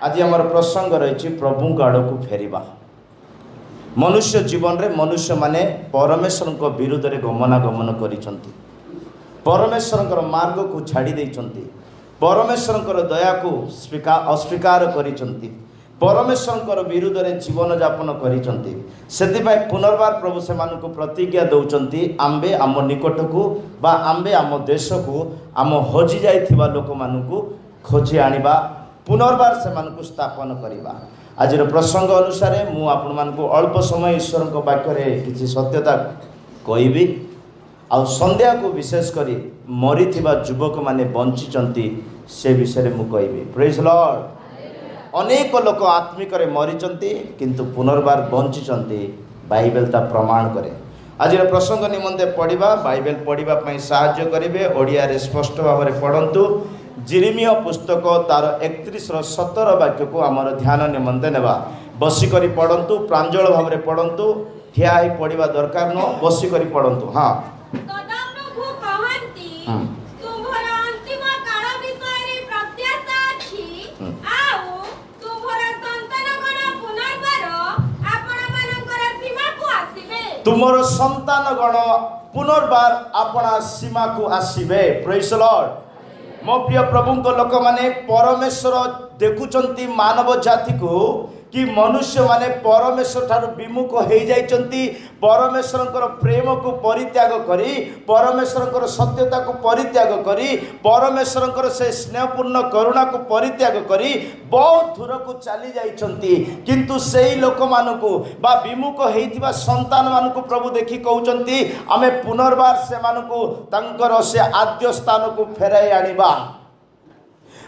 आज आमर प्रसंग रही प्रभु आड़ को फेरिबा। मनुष्य जीवन रे मनुष्य माने परमेश्वर को विरुद्ध रे गमनागमन करिसंती, परमेश्वर मार्ग को छाड़ी देइसंती, परमेश्वर दया को अस्वीकार करिसंती, परमेश्वर विरुद्ध रे जीवन यापन करिसंती। सेतिबाई पुनर्बार प्रभु से मानको प्रतिज्ञा दउचंती, आम्बे आम निकट को बा आम्बे आम देश को आम हजि जाइथिबा लोक मानको खोजी आनिबा, पुनर्बार से मानको स्थापन करिबा। आज प्रसंग अनुसार मु आपण मानको अल्प समय ईश्वर को वाक्य किसी सत्यता कहबी। आ संध्या को विशेष करी मरीथिबा युवक माने बंचिचंती से विषय मु कहबी। Praise Lord. अनेक लोक आत्मिक मरीचंती किंतु पुनर्बार बंचिचंती, बाइबल ता प्रमाण करे। आज प्रसंग निमंते पढ़िबा, बाइबल पढ़िबा पई सहाय्य करिवे। ओडिया रे स्पष्ट भाव में पढ़ंतु। जिरिमिया पुस्तक तार 31:17 वाक्य को आमर ध्यान निमंते नेबा। बसिकरी पढ़ंतु, प्रांजल भाव में पढ़ंतु, ठिया ही पढ़िबा दरकार न, बसिकरी पढ़ंतु। हाँ, सदाप्रभु कहंती तुमर अंतिम काल विषय रे प्रत्याशा अछि, आउ तुमर संतानगण पुनर्बार आपण मानकर सीमा को आसीबे। तुमर संतानगण पुनर्बार अपना सीमा को आसीबे। Praise the lord. मो प्रिय प्रभु को लोक माने परमेश्वर देखुचंती मानव जाति को कि मनुष्य माने परमेश्वर ठारू विमुख हो जाइचंती, परमेश्वर प्रेम को परित्याग करी, परमेश्वर सत्यता को परित्याग करी, परमेश्वर से स्नेहपूर्ण करुणा को परित्याग करी बहुत दूर को चली जाइचंती। किंतु सेही लोक मानकु बा विमुख होइथिबा संतान मानकु प्रभु देखि कहउचंती, आमे पुनर्बार से मानकु तंकर से आद्य स्थान को फेराई आनिबा।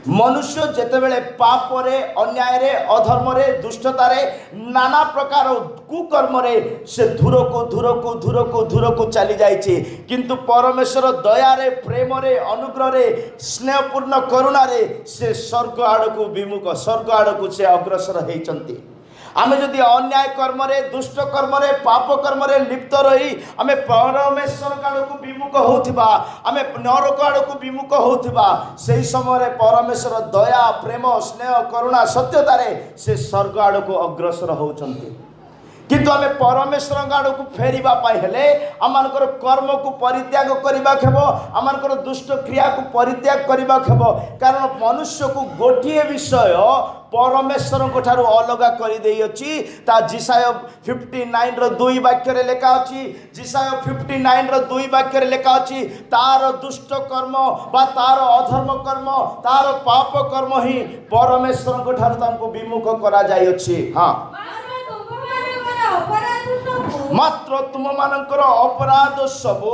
मनुष्य जेतेबेले पाप रे, अन्याय रे, अधर्म रे, दुष्टता रे, नाना प्रकार कुकर्म रे से धूर को चली जाइए, किंतु परमेश्वर दया रे, प्रेम रे, अनुग्रह रे, स्नेहपूर्ण करुणा रे से स्वर्ग आड़ को विमुख, स्वर्ग आड़ को से अग्रसर होइचंती। आमे जदि अन्याय कर्म रे, दुष्ट कर्म रे, पाप कर्म रे लिप्त रही आमे परमेश्वर आड़ को विमुख होथिबा, आमे नरक आड़ को विमुख होथिबा, सेही समय रे परमेश्वर दया, प्रेम, स्नेह, करुणा, सत्यता रे से स्वर्ग आड़ को अग्रसर होचंती। किंतु आमे परमेश्वर आड़ को फेरिबा पाई हेले आमानकर कर्म को परित्याग करिबा खेबो, आमानकर दुष्ट क्रिया को परित्याग करिबा खेबो। कारण मनुष्य को गोटिए विषय परमेश्वर को ठारू अलगा कर देई अछि। ता जिसाय 59 रो 2 वाक्य रे लेखा अछि, जिसाय 59 रो 2 वाक्य रे लेखा अछि, तार दुष्ट कर्म बा तार अधर्म कर्म, तार पाप कर्म ही परमेश्वर को ठारू तांको विमुख करा जाय अछि। हां, मात्र तुम मानकर अपराध सबु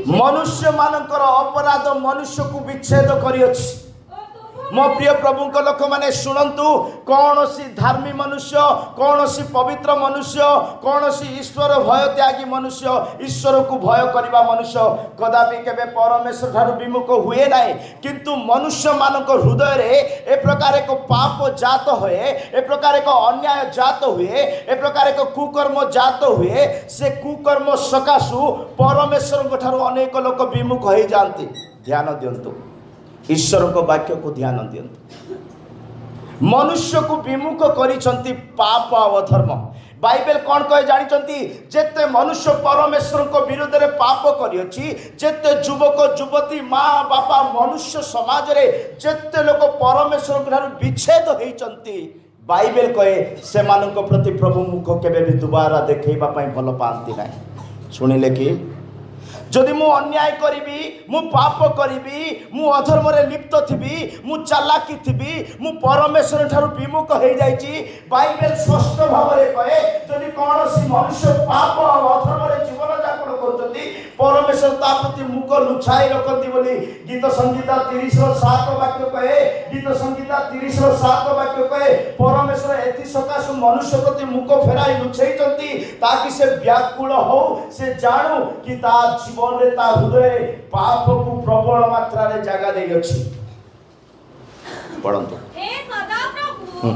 मनुष्य मानकर अपराध मनुष्य को विच्छेद करियछि। मो प्रिय प्रभु को लोक माने शुणंतु, कौन सी धार्मी मनुष्य, कौन सी पवित्र मनुष्य, कौन सी ईश्वर भय त्यागी मनुष्य, ईश्वर को भय करिबा मनुष्य कदापि केबे परमेश्वर ठारू विमुख हुए नाही। किंतु मनुष्य मानक हृदय रे ए प्रकार एक पाप जात होए, ए प्रकार एक अन्याय जात हुए, ए प्रकार एक कुकर्म जात हुए, से कुकर्म सकाशु परमेश्वर ठारू अनेक लोक विमुख हो जाती। ध्यान दियंतु, ईश्वर को वाक्य को ध्यान दियंतु। मनुष्य को विमुख करिसंती पाप और अधर्म। बाइबल कौन कहे जानिचंती, जेते मनुष्य परमेश्वर को विरुद्ध रे पाप करियछि, जेते युवक युवती माँ बापा मनुष्य समाज रे जेते लोक परमेश्वर ठारू विच्छेद होइचंती, बाइबल कहे से मानक प्रति प्रभु मुख केबे भी दुबारा देखैबा पई भल पांती नाही। सुनिले कि जदि मु अन्याय करी, मु पाप करी, मु अधर्म रे लिप्त थी, मु चालाकी थी, मु परमेश्वर ठारू विमुख हो जाइछि। बाइबल स्पष्ट भाव में कहे, जदि कौन सी मनुष्य पाप और अधर्म रे जीवन यापन करछंती, परमेश्वर ता प्रति मुख लुछाई रखती बोली गीत संहिता 30:7 वाक्य कहे, गीत संहिता 30:7 वाक्य कहे, परमेश्वर एथि सकाशु मनुष्य प्रति मुख फेराई लुछाइछंती ताकि से व्याकुल हो, से जानू कि ता जीवन रे ता हृदय पाप को प्रबल मात्रा रे जगह दे अछि। पढ़ंतु, हे सदाप्रभु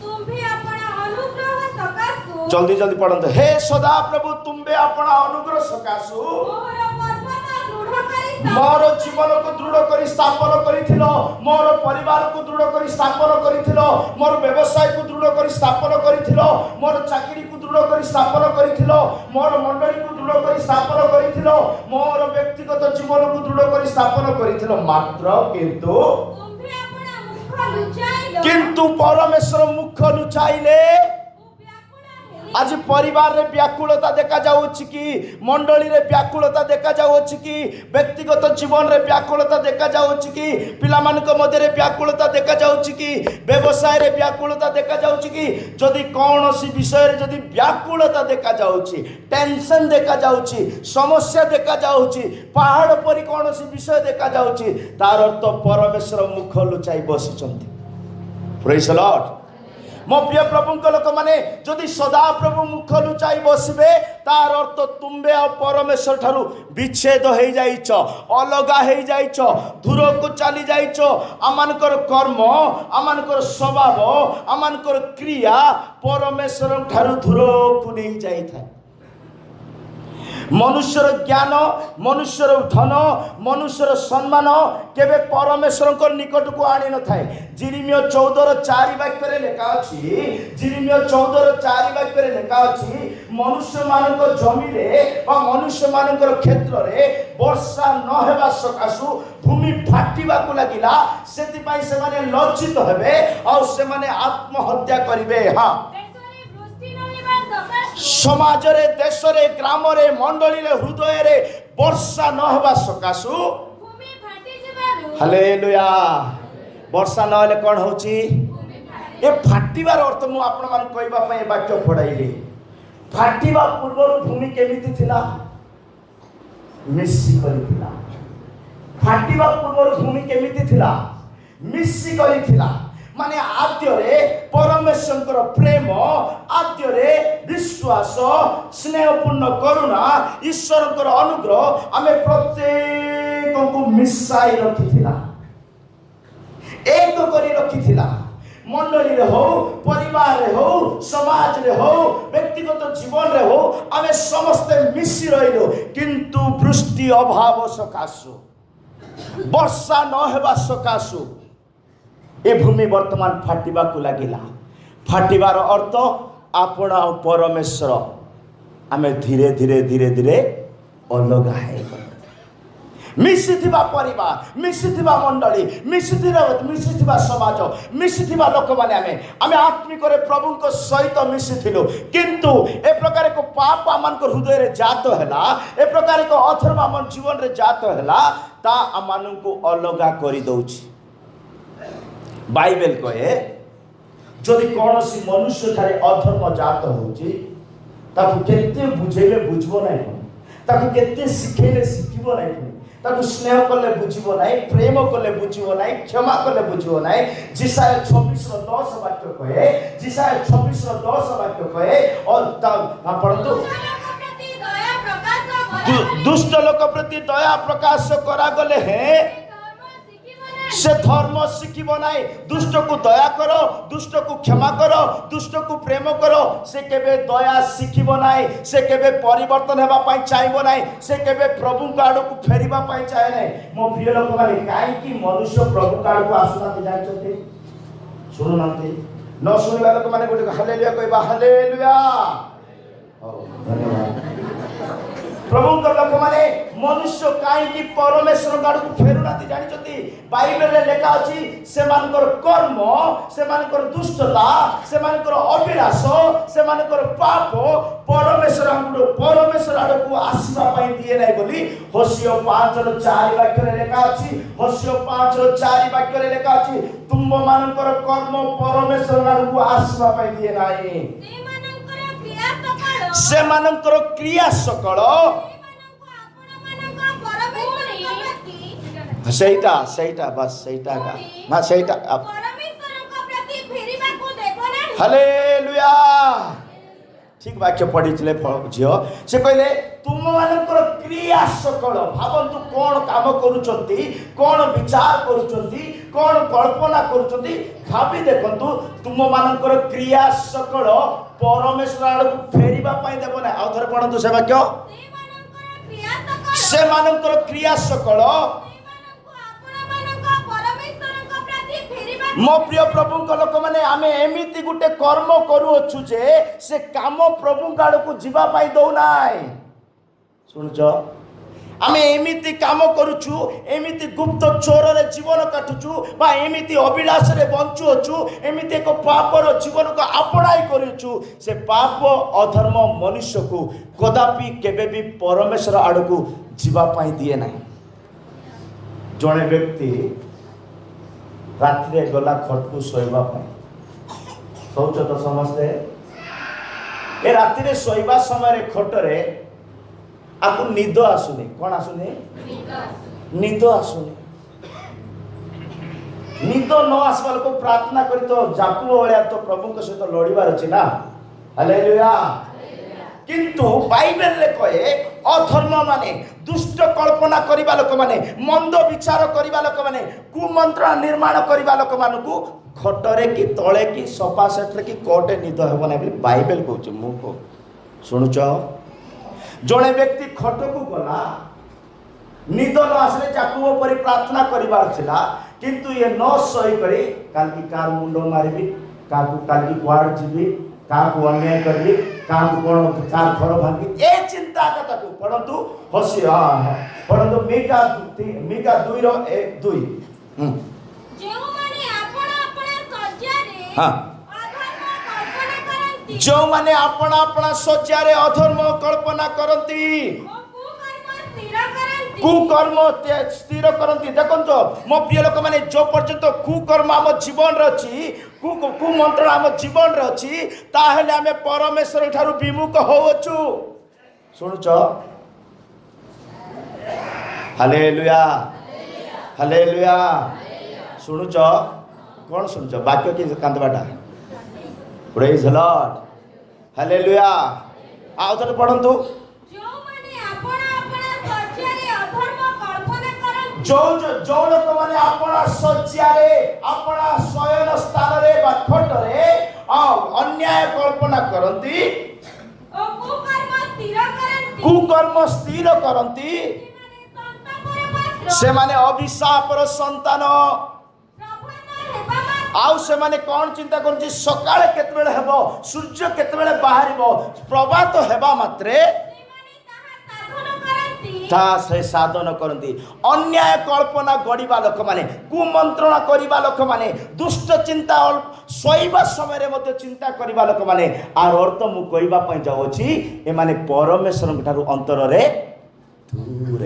तुम्भे अपना अनुग्रह सकाशु, जल्दी जल्दी पढ़ंतु। हे सदाप्रभु तुम्भे अपना अनुग्रह सकाशु मोर पर्वत दृढ़ करी मोर जीवन को दृढ़ କରି ସ୍ଥାପନ କରିଥିଲ, ମୋର ପରିବାରକୁ ଦୃଢ଼ କରି ସ୍ଥାପନ କରିଥିଲ, ମୋର ବ୍ୟବସାୟକୁ ଦୃଢ଼ କରି ସ୍ଥାପନ କରିଥିଲ, ମୋର ଚାକିରିକୁ ଦୃଢ଼ କରି ସ୍ଥାପନ କରିଥିଲ, ମୋର ମଣ୍ଡଳୀକୁ ଦୃଢ଼ କରି ସ୍ଥାପନ କରିଥିଲ, ମୋର ବ୍ୟକ୍ତିଗତ ଜୀବନକୁ ଦୃଢ଼ କରି ସ୍ଥାପନ କରିଥିଲ। ମାତ୍ର କିନ୍ତୁ ପରମେଶ୍ୱର ମୁଖ ଲୁଚାଇଲେ। आज परिवार रे व्याकुलता देखा जाउछि कि, मंडली रे व्याकुलता देखा जाउछि कि, व्यक्तिगत जीवन रे व्याकुलता देखा जाउछि कि, पिलामानक मध्य रे व्याकुलता देखा जाउछि कि, व्यवसाय रे व्याकुलता देखा जाउछि कि, जदि कौनसी विषय रे जदि व्याकुलता देखा जाउछि, टेंशन देखा जाउछि, समस्या देखा जाउछि, पहाड़ परि कौनसी विषय देखा जाउछि, तार अर्थ परमेश्वर मुख लुचाई बसिचंती। Praise the lord. मो प्रिय प्रभु लोक मैंने जदि सदा प्रभु मुख लुचाई बसबे, तार अर्थ तुम्बे आ परमेश्वर ठारू विच्छेद हो जाइछ, अलगा हो जाइछ, दूर को चली जाइछ। आमानकर कर्म, आमानकर स्वभाव, आमानकर क्रिया परमेश्वर ठारू दूर को नहीं जाई था। मनुष्यर ज्ञान, मनुष्यर धन, मनुष्यर सम्मान केबे परमेश्वर को निकट को आनी न थाए। जिरिमियो 14:4 वाक्य रे लेखा अछि, जिरिमियो 14:4 वाक्य रे लेखा अछि, मनुष्य मानक जमी रे बा मनुष्य मानकर क्षेत्र रे वर्षा न हेबा सकासु भूमि फाटिबा को लागिला, सेति पई से माने लज्जित हेबे और से माने आत्महत्या करिवे। हां, समाज रे, देश रे, ग्राम रे, मंडली रे, हृदय रे वर्षा न हेबा सकासु भूमि फाटि जिबारु। हालेलुया। वर्षा न हेले कोन होची? ए फाटिबार अर्थ मु आपण मान कहबा पय वाक्य पढाइली। फाटिबा पूर्व भूमि केमिति थिला? मिस्सी करिथिला। फाटिबा पूर्व भूमि केमिति थिला? मिस्सी करिथिला। माने आद्यरे परमेश्वर प्रेम, आद्यरे विश्वास, स्नेहपूर्ण करुणा, ईश्वर अनुग्रह आमे प्रत्येक को मिसाई रखिथिला, एक करी रखिथिला। मंडली रे हो, परिवार रे हो, समाज रे हो, व्यक्तिगत जीवन रे हो, आमे समस्ते मिसी रहिलो। किंतु वृष्टि अभाव सकाशु, वर्षा न हेबा सकाशु ए भूमि वर्तमान फाटिबा को लागिला। फाटिबार अर्थ आपण आ परमेश्वर आमे धीरे धीरे धीरे धीरे अलगा है। मिसिथिबा परिवार, मिसिथिबा मंडली, मिसिथिबा समाज, मिसिथिबा लोक माने आमे आत्मिक रे प्रभु को सहित मिसिथिलो। किंतु ए प्रकार को पाप आमान को हृदय रे जात हैला, ए प्रकार को अधर्म आमान जीवन रे जात हैला, ता आमान को अलगा करी दउछि। बाइबल कहे जदि कौन सी मनुष्य ठारे अधर्म जात होची, ताकू केते बुझेले बुझबो नाही, ताकू केते शिखेले शिखिबो नाही, ताकू स्नेह कले बुझिबो नाही, प्रेम कले बुझिबो नाही, क्षमा कले बुझिबो नाही। जिसाय 26:10 वाक्य कहे, जिसाय 26:10 वाक्य कहे, और पढ़तो दुष्ट लोक प्रति दया प्रकाश करा गले हैं, से धर्म शिखिब नाई। दुष्ट को दया करो, दुष्ट को क्षमा करो, दुष्ट को प्रेम करो, से केबे दया शिखिब नाई, से केबे परिवर्तन हेबा पाई चाहबो नाई, से केबे प्रभु का आड़ को फेरिबा पाई चाहे नाई। मो प्रिय लोक माने काई कि मनुष्य प्रभु का आड़ को आसुना जानछते, सुनु नांते न सुनिबा लोक माने गोटे हालेलुया कहबा, हालेलुया। धन्यवाद। प्रभु लोक माने मनुष्य कहीं परमेश्वर गाड़ को फेरुना जानी। बाइबल रे लेखा अछि, से मानकर कर्म, से मानकर दुष्टता, से मानकर अभिलाष, से मानकर पाप परमेश्वर आड़ को आसीबा पाई दिए नाही बोली होसियो 5:4 वाक्य रे लेखा अछि। होसियो 5:4 वाक्य रे लेखा अछि, तुम मानकर कर्म परमेश्वर आड़ को आसीबा पाई दिए नाही। से मानकर क्रिया सकल सहीटा बस सहीटा का ना सहीटा हालेलुया। ठीक वाक्य पढ़ी झील से कहले तुम मानकर क्रिया सकल भावतु कौन काम करुचंती, कौन विचार करुचंती, कौन कल्पना करुचंती, भावी देखंतु तुम मानकर क्रिया सकल परमेश्वर आड़ को फेरिबा पाई देबो ना। आ थरे पढ़ंतु से वाक्य, से मानकर क्रिया सकल मो प्रिय प्रभु लोक मैंने आम एमती गोटे कर्म करूछु जे से काम प्रभु आड़ को जीवाई दौना शुणुच आम एमती काम करुचु एमती गुप्त चोर रे जीवन काटुचु बा एमती अभिलाष रे बंचुअछु एमती एक पापर जीवन को आपणाई करुचु से पाप अधर्म मनुष्य को कदापि केबे भी परमेश्वर आड़ को जीवाई दिए ना जड़े व्यक्ति रात्रि गला खट को शोवा शौच तो समस्ते ए राति शोवा समय खटरे आपको निद आसुनी कौन आसुनी निद आसुनी निद न आसवा लोक प्रार्थना करी तो जाकू भाया तो प्रभु सहित लड़बार अच्छी ना हालेलुया किंतु बाइबल रे कहे अधर्म माने दुष्ट कल्पना करिबा लोक माने मंद विचार करिबा लोक माने कुमंत्र निर्माण करिबा लोक मानकु खटरे कि तळे कि सोफा सेट रे कि कोटे निद हेबो ना बोली बाइबल कहउछ मु को सुनुच जड़े व्यक्ति खट को गला निद न आसले जाकू परी प्रार्थना करिबार थिला किंतु ये न सही करी काल की कार मुंडो मारिबी काकू काल की क्वाड जीबी काकू अन्याय करबी काकू कोन कार घर भांगी ए चिंता कथा को परंतु हसी परंतु मीका 2 रो 1 2 जो माने आपण आपण सज्जारे हां अधर्म कल्पना करंती जो माने आपण आपण सज्जारे अधर्म कल्पना करंती कुकर्म स्थिर करती देखो मो प्रिय लोक मैंने जो पर्यंत कुकर्म आम जीवन अच्छी कुमंत्रण आम जीवन अच्छी ताहले आम परमेश्वर ठारू विमुख होवछु शुणुच हालेलुया हालेलुया शुणुच कौन शुणुच वाक्य कि कांदबाटा प्रेज द लॉर्ड हालेलुया आउ थोड़े पढ़ंतु जो लोक मैंने अपना शଯ୍ୟାରେ अपना शयन स्थान रे बा खटरे अन्याय कल्पना करती कुकर्म स्थिर करती से माने अभिशापर संतान आउ से माने कौन चिंता कर सकाळे केतबेले हेबो सूर्य केतबेले बाहरिबो प्रभात हेबा मात्रे से साधन करती अन्याय कल्पना गढ़ा लोक मैंने कुमंत्रणा करवा लोक मैंने दुष्ट चिंता शोवा समय चिंता करवा लोक मैंने आर अर्थ मु कहवाई जाऊँगी ए माने परमेश्वर ठारू अंतर रे दूर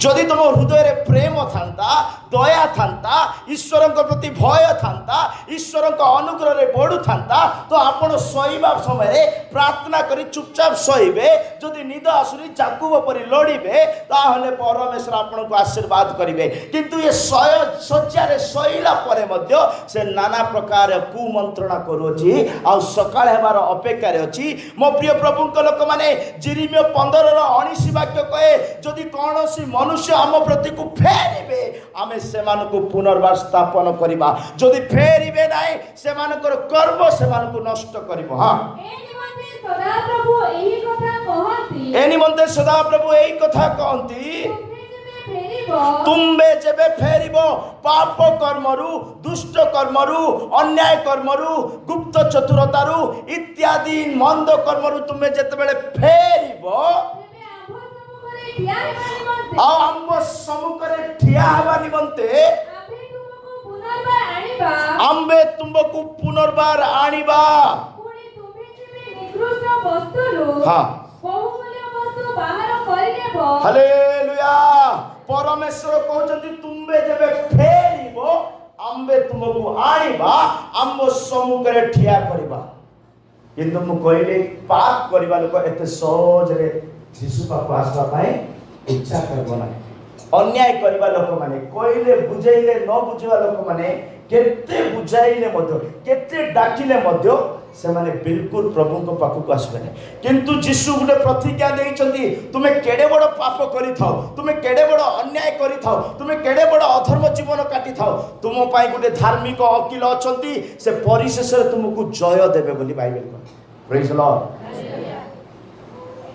जदि तुम हृदय रे प्रेम था दया था ईश्वर प्रति भय था ईश्वर अनुग्रह रे बढ़ू था तो आपण शोवा समय प्रार्थना करी चुपचाप शोबे जदि निद आसुनी जाकूब परी लड़े ताहले परमेश्वर आपन को आशीर्वाद करेंगे किंतु ये शଯ୍ୟାରେ शोला पर से नाना प्रकार कुमंत्रणा करुच्ची आ सकाळ हेबार अपेक्षार अच्छी मो प्रिय प्रभु लोक मैंने जिरिमिय 15:19 वाक्य कहे जदि कौन मनुष्य आम प्रति को फेरिबे आमे सेमानको पुनर्बार स्थापन करिबा जदि फेरिबे नाही सेमानकर कर्म सेमानको नष्ट करिबो हां ए निमंते सदा प्रभु एही कथा कहंती तुम्बे जेबे फेरिबो पाप कर्मरु दुष्ट कर्मरु अन्याय कर्मरु गुप्त चतुरतारु इत्यादि मंद कर्मरु तुम्बे जेतेबेले फेरिबो आम्ब सम्मुखरे ठिया हवा निमंते आम्बे तुमको पुनर्बार आनिबा हाँ हालेलुया परमेश्वर कहते तुम्बे जेबे फेरिबो आम्बे तुमको आनिबा आम्ब सम्मुखरे ठिया करिबा किंतु मु कहले पाप करिबा लोक एते सहज रे जीशु पाप आसवा इच्छा करना अन्याय करवा लोक मैंने कहले बुझेले न बुझा लोक मैंने केते बुझाइले केते डाकिले से माने बिल्कुल प्रभु को पाखक आसबे किंतु जीशु गोटे प्रतिज्ञा देइछंती तुमे केडे बड़ पाप करि थाओ तुमे केडे बड़ अन्याय करि थाओ तुमे केडे बड़ अधर्म जीवन काटि थाओ तुम पाई गोटे धार्मिक वकील अछंती से परिशेष रे तुमको जय देबे बोली बाइबल कहै प्रेज द लॉर्ड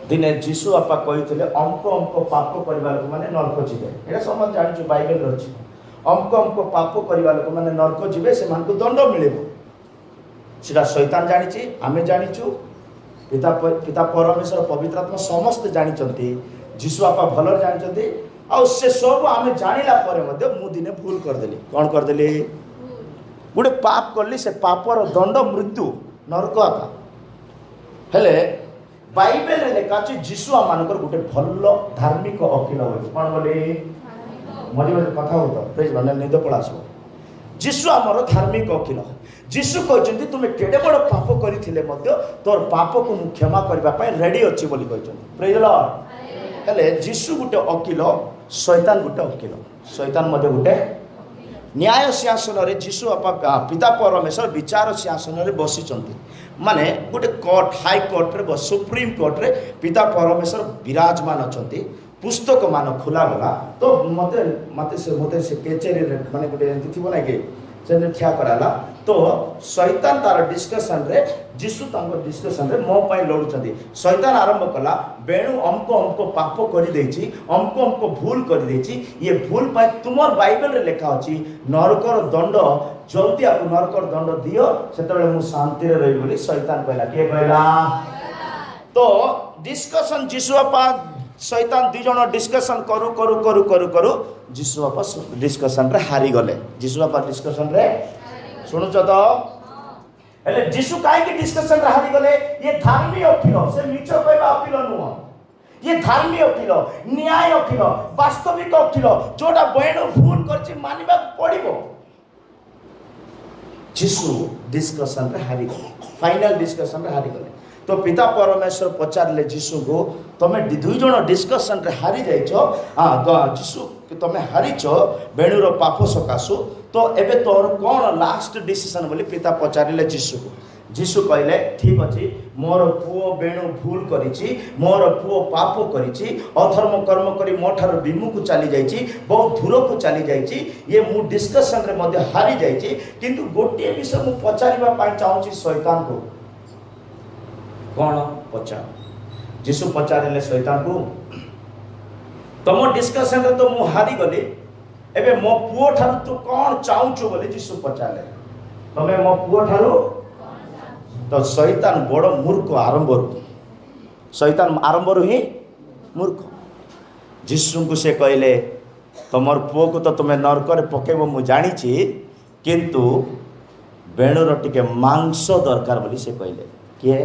दिने जीशु आपा कही अंक अंक पाप करवा लोक मैंने नरक जीवे ये समझ जानी बाइबल अच्छी ଅମକ ପାପ କରିବା ଲୋକମାନେ ନରକ ଯିବେ, ସେମାନଙ୍କୁ ଦଣ୍ଡ ମିଳିବ। ସେଟା ଶୈତାନ ଜାଣିଛି, ଆମେ ଜାଣିଛୁ, ପିତା ପରମେଶ୍ୱର ପବିତ୍ର ଆତ୍ମା ସମସ୍ତେ ଜାଣିଛନ୍ତି, ଯୀଶୁ ବାପା ଭଲରେ ଜାଣିଛନ୍ତି। ଆଉ ସେ ସବୁ ଆମେ ଜାଣିଲା ପରେ ମଧ୍ୟ ମୁଁ ଦିନେ ଭୁଲ କରିଦେଲି। କ'ଣ କରିଦେଲି? ଗୋଟେ ପାପ କଲି, ସେ ପାପର ଦଣ୍ଡ ମୃତ୍ୟୁ, ନରକ ଆକା। ହେଲେ ବାଇବେଲରେ ଲେଖା ଅଛି ଯୀଶୁ ଆମମାନଙ୍କର ଗୋଟେ ଭଲ ଧାର୍ମିକ ଓକିଲ ବୋଲି। କ'ଣ ବୋଲି? ମଝି ମଝିରେ କଥା ହଉ ତ, ନିଦ ପଳା ଆସିବ। ଯୀଶୁ ଆମର ଧାର୍ମିକ ଓକିଲ। ଯୀଶୁ କହିଛନ୍ତି ତୁମେ କେଡ଼େ ବଡ଼ ପାପ କରିଥିଲେ ମଧ୍ୟ ତୋର ପାପକୁ ମୁଁ କ୍ଷମା କରିବା ପାଇଁ ରେଡ଼ି ଅଛି ବୋଲି କହିଛନ୍ତି। ପ୍ରେଜ୍ ଦ ଲର୍ଡ। ହେଲେ ଯୀଶୁ ଗୋଟେ ଓକିଲ, ଶୈତାନ ଗୋଟେ ଓକିଲ। ଶୈତାନ ମଧ୍ୟ ଗୋଟେ ନ୍ୟାୟ ସିଂହାସନରେ, ଯୀଶୁ ପିତା ପରମେଶ୍ୱର ବିଚାର ସିଂହାସନରେ ବସିଛନ୍ତି। ମାନେ ଗୋଟେ କୋର୍ଟ, ହାଇକୋର୍ଟରେ, ସୁପ୍ରିମକୋର୍ଟରେ ପିତା ପରମେଶ୍ୱର ବିରାଜମାନ ଅଛନ୍ତି। ପୁସ୍ତକ ମାନ ଖୋଲାଗଲା ତ ମତେ ସେ କେଚେରୀରେ ମାନେ ଗୋଟେ ଏମିତି ଥିବ ନା କି, ସେ ଠିଆ କରାଲା। ତ ଶୈତାନ ତାର ଡିସ୍କସନରେ, ଯୀଶୁ ତାଙ୍କ ଡିସ୍କସନରେ ମୋ ପାଇଁ ଲଢ଼ୁଛନ୍ତି। ଶୈତାନ ଆରମ୍ଭ କଲା, ବେଣୁ ଅମକ ପାପ କରିଦେଇଛି, ଅମକ ଭୁଲ କରିଦେଇଛି। ଇଏ ଭୁଲ ପାଇଁ ତୁମର ବାଇବେଲରେ ଲେଖା ଅଛି ନରକର ଦଣ୍ଡ, ଜଲ୍ଦି ଆକୁ ନରକର ଦଣ୍ଡ ଦିଅ, ସେତେବେଳେ ମୁଁ ଶାନ୍ତିରେ ରହିବି ବୋଲି ଶୈତାନ କହିଲା। କିଏ କହିଲା? ତ ଡିସ୍କସନ ଯୀଶୁ ବାପା ଶୈତାନ ଦୁଇ ଜଣ ଡିସ୍କସନ କରୁ କରୁ କରୁ କରୁ କରୁ ଯୀଶୁ ବାପା ଡିସ୍କସନରେ ହାରିଗଲେ। ଯୀଶୁ ବାପା ଡିସ୍କସନରେ, ଶୁଣୁଛ ତ? ହେଲେ ଯୀଶୁ କାହିଁକି ଡିସ୍କସନରେ ହାରିଗଲେ? ଇଏ ଧାର୍ମୀ ଓକିଲ, ସେ ମିଛ କହିବା ଓକିଲ ନୁହଁ। ଇଏ ଧାର୍ମୀ ଓକିଲ, ନ୍ୟାୟ ଓକିଲ, ବାସ୍ତବିକ ଓକିଲ, ଯୋଉଟା ବେଣୁ ଭୁଲ କରିଛି ମାନିବାକୁ ପଡ଼ିବ। ଯୀଶୁ ଡିସ୍କସନରେ ହାରିଗଲେ, ଫାଇନାଲ ଡିସ୍କସନରେ ହାରିଗଲେ। ତ ପିତା ପରମେଶ୍ୱର ପଚାରିଲେ ଯୀଶୁଙ୍କୁ, ତମେ ଦୁଇ ଜଣ ଡିସ୍କସନରେ ହାରି ଯାଇଛ, ଯୀଶୁ ତମେ ହାରିଛ ବେଣୁର ପାପ ସକାଶୁ, ତ ଏବେ ତୋର କ'ଣ ଲାଷ୍ଟ ଡିସିସନ୍ ବୋଲି ପିତା ପଚାରିଲେ ଯୀଶୁକୁ। ଯୀଶୁ କହିଲେ, ଠିକ୍ ଅଛି, ମୋର ପୁଅ ବେଣୁ ଭୁଲ କରିଛି, ମୋର ପୁଅ ପାପ କରିଛି, ଅଧର୍ମ କର୍ମ କରି ମୋ ଠାରୁ ବିମୁଖ ଚାଲିଯାଇଛି, ବହୁତ ଦୂରକୁ ଚାଲିଯାଇଛି। ଇଏ ମୁଁ ଡିସ୍କସନରେ ମଧ୍ୟ ହାରିଯାଇଛି, କିନ୍ତୁ ଗୋଟିଏ ବିଷୟ ମୁଁ ପଚାରିବା ପାଇଁ ଚାହୁଁଛି ଶୈତାନକୁ। କ'ଣ ପଚାର? ଯୀଶୁ ପଚାରିଲେ ଶୈତାନକୁ, ତମ ଡିସ୍କସନରେ ତ ମୁଁ ହାରିଗଲି, ଏବେ ମୋ ପୁଅ ଠାରୁ ତୁ କ'ଣ ଚାହୁଁଛୁ ବୋଲି ଯୀଶୁ ପଚାରିଲେ। ତମେ ମୋ ପୁଅ ଠାରୁ? ତ ଶୈତାନ ବଡ଼ ମୂର୍ଖ ଆରମ୍ଭରୁ, ଶୈତାନ ଆରମ୍ଭରୁ ହିଁ ମୂର୍ଖ। ଯୀଶୁଙ୍କୁ ସେ କହିଲେ, ତମର ପୁଅକୁ ତ ତୁମେ ନରକରେ ପକେଇବ ମୁଁ ଜାଣିଛି, କିନ୍ତୁ ବେଣୁର ଟିକେ ମାଂସ ଦରକାର ବୋଲି ସେ କହିଲେ। କିଏ?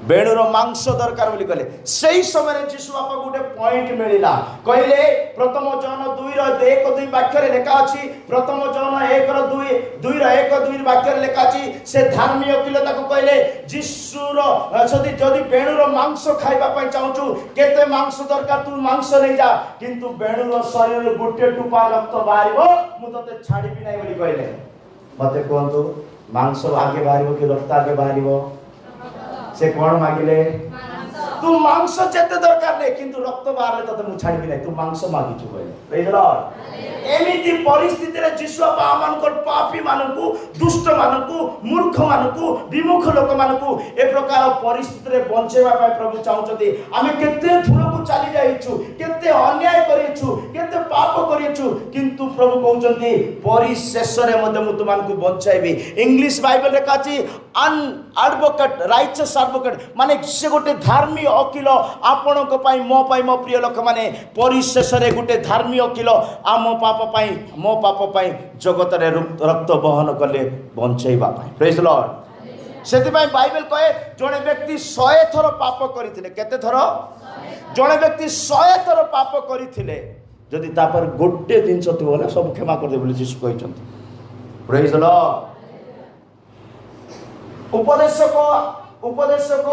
ବେଣୁର ମାଂସ ଦରକାର ବୋଲି କହିଲେ। ସେହି ସମୟରେ ଯୀଶୁ ବାପା ଗୋଟେ ପଏଣ୍ଟ ମିଳିଲା। କହିଲେ ପ୍ରଥମ ଜନ 2:1-2 ବାକ୍ୟରେ ଲେଖା ଅଛି, ପ୍ରଥମ ଜନ 1:2 ବାକ୍ୟରେ ଲେଖା ଅଛି, ସେ ଧାର୍ମୀ ଓକିଲ ତାକୁ କହିଲେ, ଯୀଶୁର ଯଦି ବେଣୁର ମାଂସ ଖାଇବା ପାଇଁ ଚାହୁଁଛୁ, କେତେ ମାଂସ ଦରକାର ତୁ ମାଂସ ନେଇଯା, କିନ୍ତୁ ବେଣୁର ଶରୀରରୁ ଗୋଟେ ଟୁପା ରକ୍ତ ବାହାରିବ, ମୁଁ ତତେ ଛାଡ଼ିବି ନାହିଁ ବୋଲି କହିଲେ। ମତେ କୁହନ୍ତୁ, ମାଂସ ଆଗେ ବାହାରିବ କି ରକ୍ତ ଆଗେ ବାହାରିବ? ସେ କ'ଣ ମାଗିଲେ? ତୁ ମାଂସ ଯେତେ ଦରକାର ନାହିଁ, କିନ୍ତୁ ରକ୍ତ ବାହାରିଲେ ତତେ ମୁଁ ଛାଡ଼ିବି ନାହିଁ, ତୁ ମାଂସ ମାଗିଛୁ କହିଲେ। ପ୍ରେଜ୍ ଦ ଲର୍ଡ। ଏମିତି ପରିସ୍ଥିତିରେ ଯୀଶୁ ବାପା ଆମମାନଙ୍କର ପାପୀମାନଙ୍କୁ, ଦୁଷ୍ଟମାନଙ୍କୁ, ମୂର୍ଖମାନଙ୍କୁ, ବିମୁଖ ଲୋକମାନଙ୍କୁ ଏ ପ୍ରକାର ପରିସ୍ଥିତିରେ ବଞ୍ଚେଇବା ପାଇଁ ପ୍ରଭୁ ଚାହୁଁଛନ୍ତି। ଆମେ କେତେ ଦୂରକୁ ଚାଲି ଯାଇଛୁ, କେତେ ଅନ୍ୟାୟ କରିଛୁ, କେତେ ପାପ କରିଛୁ, କିନ୍ତୁ ପ୍ରଭୁ କହୁଛନ୍ତି ପରିଶେଷରେ ମଧ୍ୟ ମୁଁ ତୁମମାନଙ୍କୁ ବଞ୍ଚାଇବି। ଇଂଲିଶ ବାଇବେଲରେ ଲେଖା ଅଛି ଆଡଭୋକେଟ୍, ରାଇଚସ୍ ଆଡଭୋକେଟ୍, ମାନେ ସେ ଗୋଟେ ଧାର୍ମୀ ଓକିଲ ଆପଣଙ୍କ ପାଇଁ, ମୋ ପାଇଁ, ମୋ ପ୍ରିୟ ଲୋକମାନେ, ପରିଶେଷରେ ଗୋଟେ ଧାର୍ମୀ ଓକିଲ ଆମ ପାପ ପାଇଁ, ମୋ ପାପ ପାଇଁ ଜଗତରେ ରକ୍ତ ବହନ କଲେ ବଞ୍ଚାଇବା ପାଇଁ। ପ୍ରେଜ୍ ଦ ଲର୍ଡ। ସେଥିପାଇଁ ବାଇବେଲ କହେ ଜଣେ ବ୍ୟକ୍ତି 100 ଥର ପାପ କରିଥିଲେ। କେତେ ଥର? ଜଣେ ବ୍ୟକ୍ତି 100 ଥର ପାପ କରିଥିଲେ, ଯଦି ତାପରେ ଗୋଟେ ଜିନିଷ ଥିବ ବୋଲେ ସବୁ କ୍ଷମା କରିଦେବେ ବୋଲି ଯୀଶୁ କହିଛନ୍ତି। ପ୍ରେଜ୍ ଦ ଲର୍ଡ। ଉପଦେଶକ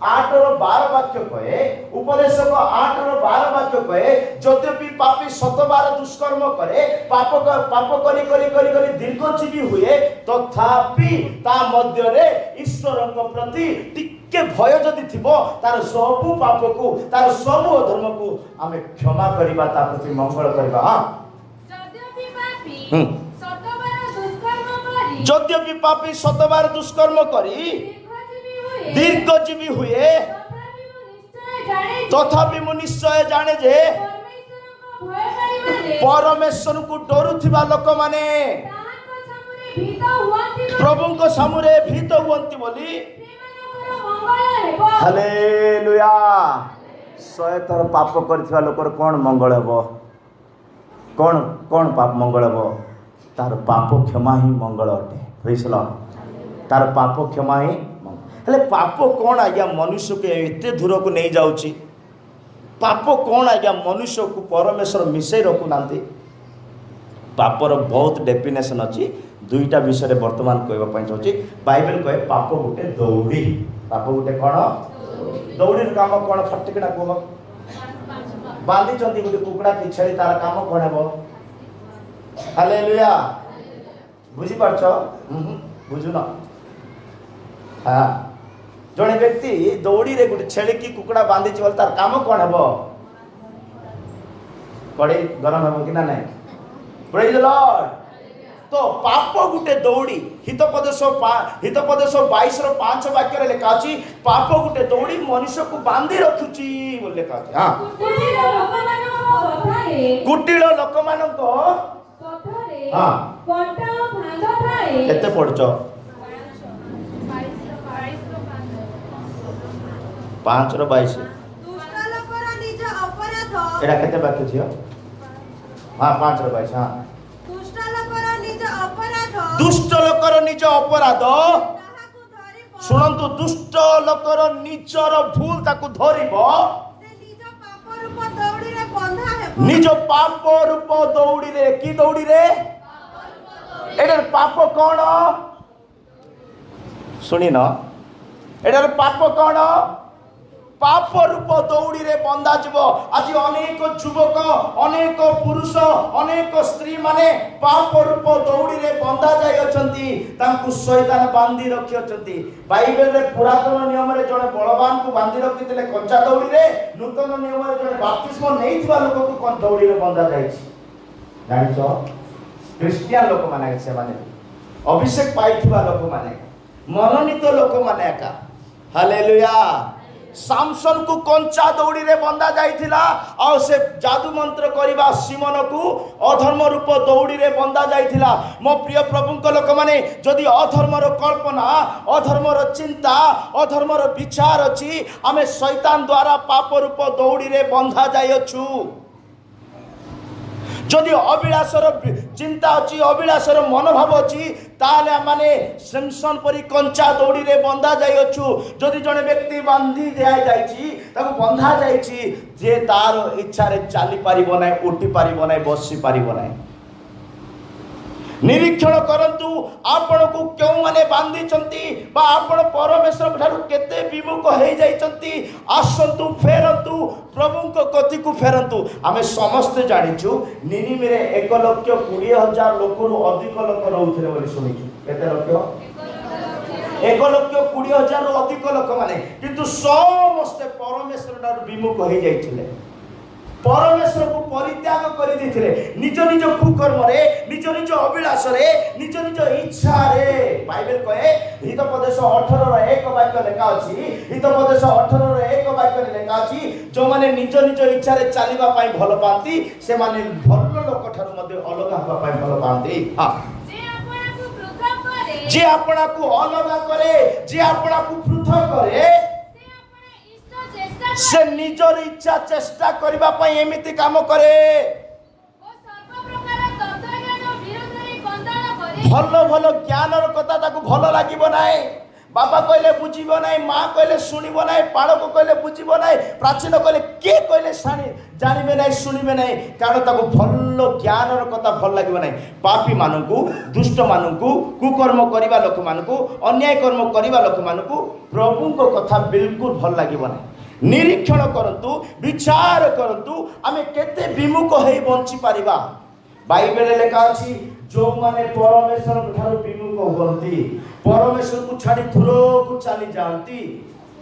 8:12 ବାକ୍ୟ କହେ, ଉପଦେଶକ 8:12 ବାକ୍ୟ କହେ, ଯଦ୍ୟପି ପାପୀ 100 ଦୁଷ୍କର୍ମ କରେ, ପାପ କରି କରି କରି କରି ଦୀର୍ଘଜୀବୀ ହୁଏ, ତଥାପି ତା ମଧ୍ୟରେ ଈଶ୍ୱରଙ୍କ ପ୍ରତି ଟିକେ ଭୟ ଯଦି ଥିବ, ତାର ସବୁ ପାପକୁ, ତାର ସବୁ ଅଧର୍ମକୁ ଆମେ କ୍ଷମା କରିବା, ତା ପ୍ରତି ମଙ୍ଗଳ କରିବା। ଯଦ୍ୟପି ପାପୀ 100 ଦୁଷ୍କର୍ମ କରି ଦୀର୍ଘଜୀବୀ ହୁଏ, ତଥାପି ମୁଁ ନିଶ୍ଚୟ ଜାଣେ ଯେ परमेश्वर को डरुथिबा लोक माने ତାହାଙ୍କ ସାମୁରେ ଭୀତ ହୁଅନ୍ତି ବୋଲି प्रभु को सामने भीत हुअंती बोली ସେମାନଙ୍କର ମଙ୍ଗଳ ହେବ। हालेलुया 100 थर पाप करथिबा लोकर कोन मंगल हेबो कोन कोन पाप मंगल हेबो तार पाप क्षमा ही मंगल अटे प्रेज लॉर्ड तार पाप क्षमा ही हेले पाप कोन आज्ञा मनुष्य के एते दूर को नहीं जाउची पाप कोन आज्ञा मनुष्य को परमेश्वर मिसै रखु नांती पापर बहुत डेफिनेशन अछि दुईटा विषय वर्तमान कहबा पई चाहूची बाइबल कहे पाप गुटे दौड़ी पाप गुटे कोन दौड़ी काम कोन फटकिना को बांधी चंदी गुटे कुकड़ा की छेली तार काम कोन हेबो हालेलुया बुझी पारछो बुझु न हां जने व्यक्ति दौड़ी रे गुटे छेली की कुकड़ा बांधी छी बोल तार काम कोन हेबो कड़े गरम हेबो कि ना नहीं प्रेज द लॉर्ड तो पाप गुटे दौड़ी हितोपदेश 22 रो 5 वाक्य रे लिखा अछि पाप गुटे दौड़ी मनुष्य को बांधी रखुची बोल लिखा अछि हां कुटिल लोक मानको हां केते पढछो 5 रो 22 ଦୁଷ୍ଟ ଲୋକର ନିଜ ଅପରାଧ एडा केते वाक्य छियो हां 5 रो 22 हां ଦୁଷ୍ଟ ଲୋକର ନିଜ ଅପରାଧ दुष्ट लोकर निज अपराध ତାହାକୁ ଧରିବ शुणु दुष्ट लोकर निजर भूल ताकू धरिब ସେ ନିଜ ପାପ ରୂପ ଦଉଡ଼ିରେ ବନ୍ଧା ହେବ। निज पाप रूप दौड़ी रे की दौड़ी रे एडर पाप कौन सुनी न एडर पाप कौन पाप रूप दौड़ी रे बंधा जीव आज अनेक युवक अनेक पुरुष अनेक स्त्री माने पाप रूप दौड़ी रे बंधा जाय अछंती तांकु शैतान बांधी रखि अछंती बाइबल रे पुरातन नियम रे जने बलवान को बांधी रखितले कच्चा दौड़ी रे नूतन नियम रे जने बाप्तिस्म नैथिबा लोक को कोन दौड़ी रे बंधा जाय छी जानिछो क्रिश्चियन लोक माने से माने अभिषेक पाइथिबा लोक माने मनोनीत लोक माने एका हालेलुया सामसन को कंचा दौड़ी रे बंधा जाइथिला और से जादू मंत्र करिबा सिमन को अधर्म रूप दौड़ी रे बंधा जाइथिला मो प्रिय प्रभु को लोक माने जदि अधर्म रो कल्पना अधर्म रो चिंता अधर्म रो विचार अछि आमे शैतान द्वारा पाप रूप दौड़ी रे बंधा जायछु जदि अभिलाषर चिंता अच्छी अभिलाषर मनोभाव अच्छी ताले माने सिमसन परी कंचा दौड़ी रे बंधा जाइछु जदि जने व्यक्ति बांधी जाइछि ताको बंधा जाइछि जे तार इच्छा रे चाली पारिबो नै उठी पारिबो नै बसी पारिबो नै निरीक्षण करंतु आपण को क्यों माने बांधी चंती बा आपण परमेश्वर ठारू केते विमुख हे जाई चंती आसंतु फेरंतु प्रभु को कथि को फेरंतु आमे समस्त जानिछु निनिमे रे 1,20,000 लोकरु अधिक लोक रहउथिले बोली सुनिछु केते लोक 1,20,000 रु अधिक लोक माने किंतु समस्त परमेश्वर ठारू विमुख हे जाइथिले परमेश्वर को परित्याग कर देथिले निज निज कुकर्म रे निज निज अभिलाष रे निज निज इच्छा रे बाइबल कहे हितोपदेश 18 रो 1 वाक्य लेखा अछि हितोपदेश 18 रो 1 वाक्य लेखा अछि जो माने निज निज इच्छा रे चालिबा पई भल पांती से माने भल लोक ठारू मध्ये अलग हबा पई भल पांती हां जे आपना को अलग करे जे आपना को पृथक करे से निजर इच्छा चेष्टा करबा पई एमिति काम करे भल भल ज्ञानर कथा ताको भल लागिबो नाय बाबा कहले बुझिबो नाय मां कहले सुनिबो नाय पाड़क कहले बुझिबो नाय प्राचीन कहले के कहले जानिबे नाय सुनिबे नाय कारण ताको भल ज्ञानर कथा भल लागिबो नाय पापी मानकु दुष्ट मानकु कुकर्म करिबा लोक मानकु अन्याय कर्म करिबा लोक मानकु प्रभु को कथा बिल्कुल भल लागिबो नाय निरीक्षण करंतु विचार करंतु आमे केते विमुख हेई बंची पारिबा बाइबल लेखा अछि जो माने परमेश्वर ठारू विमुख होंती परमेश्वर को छाड़ी दूर को चली जानती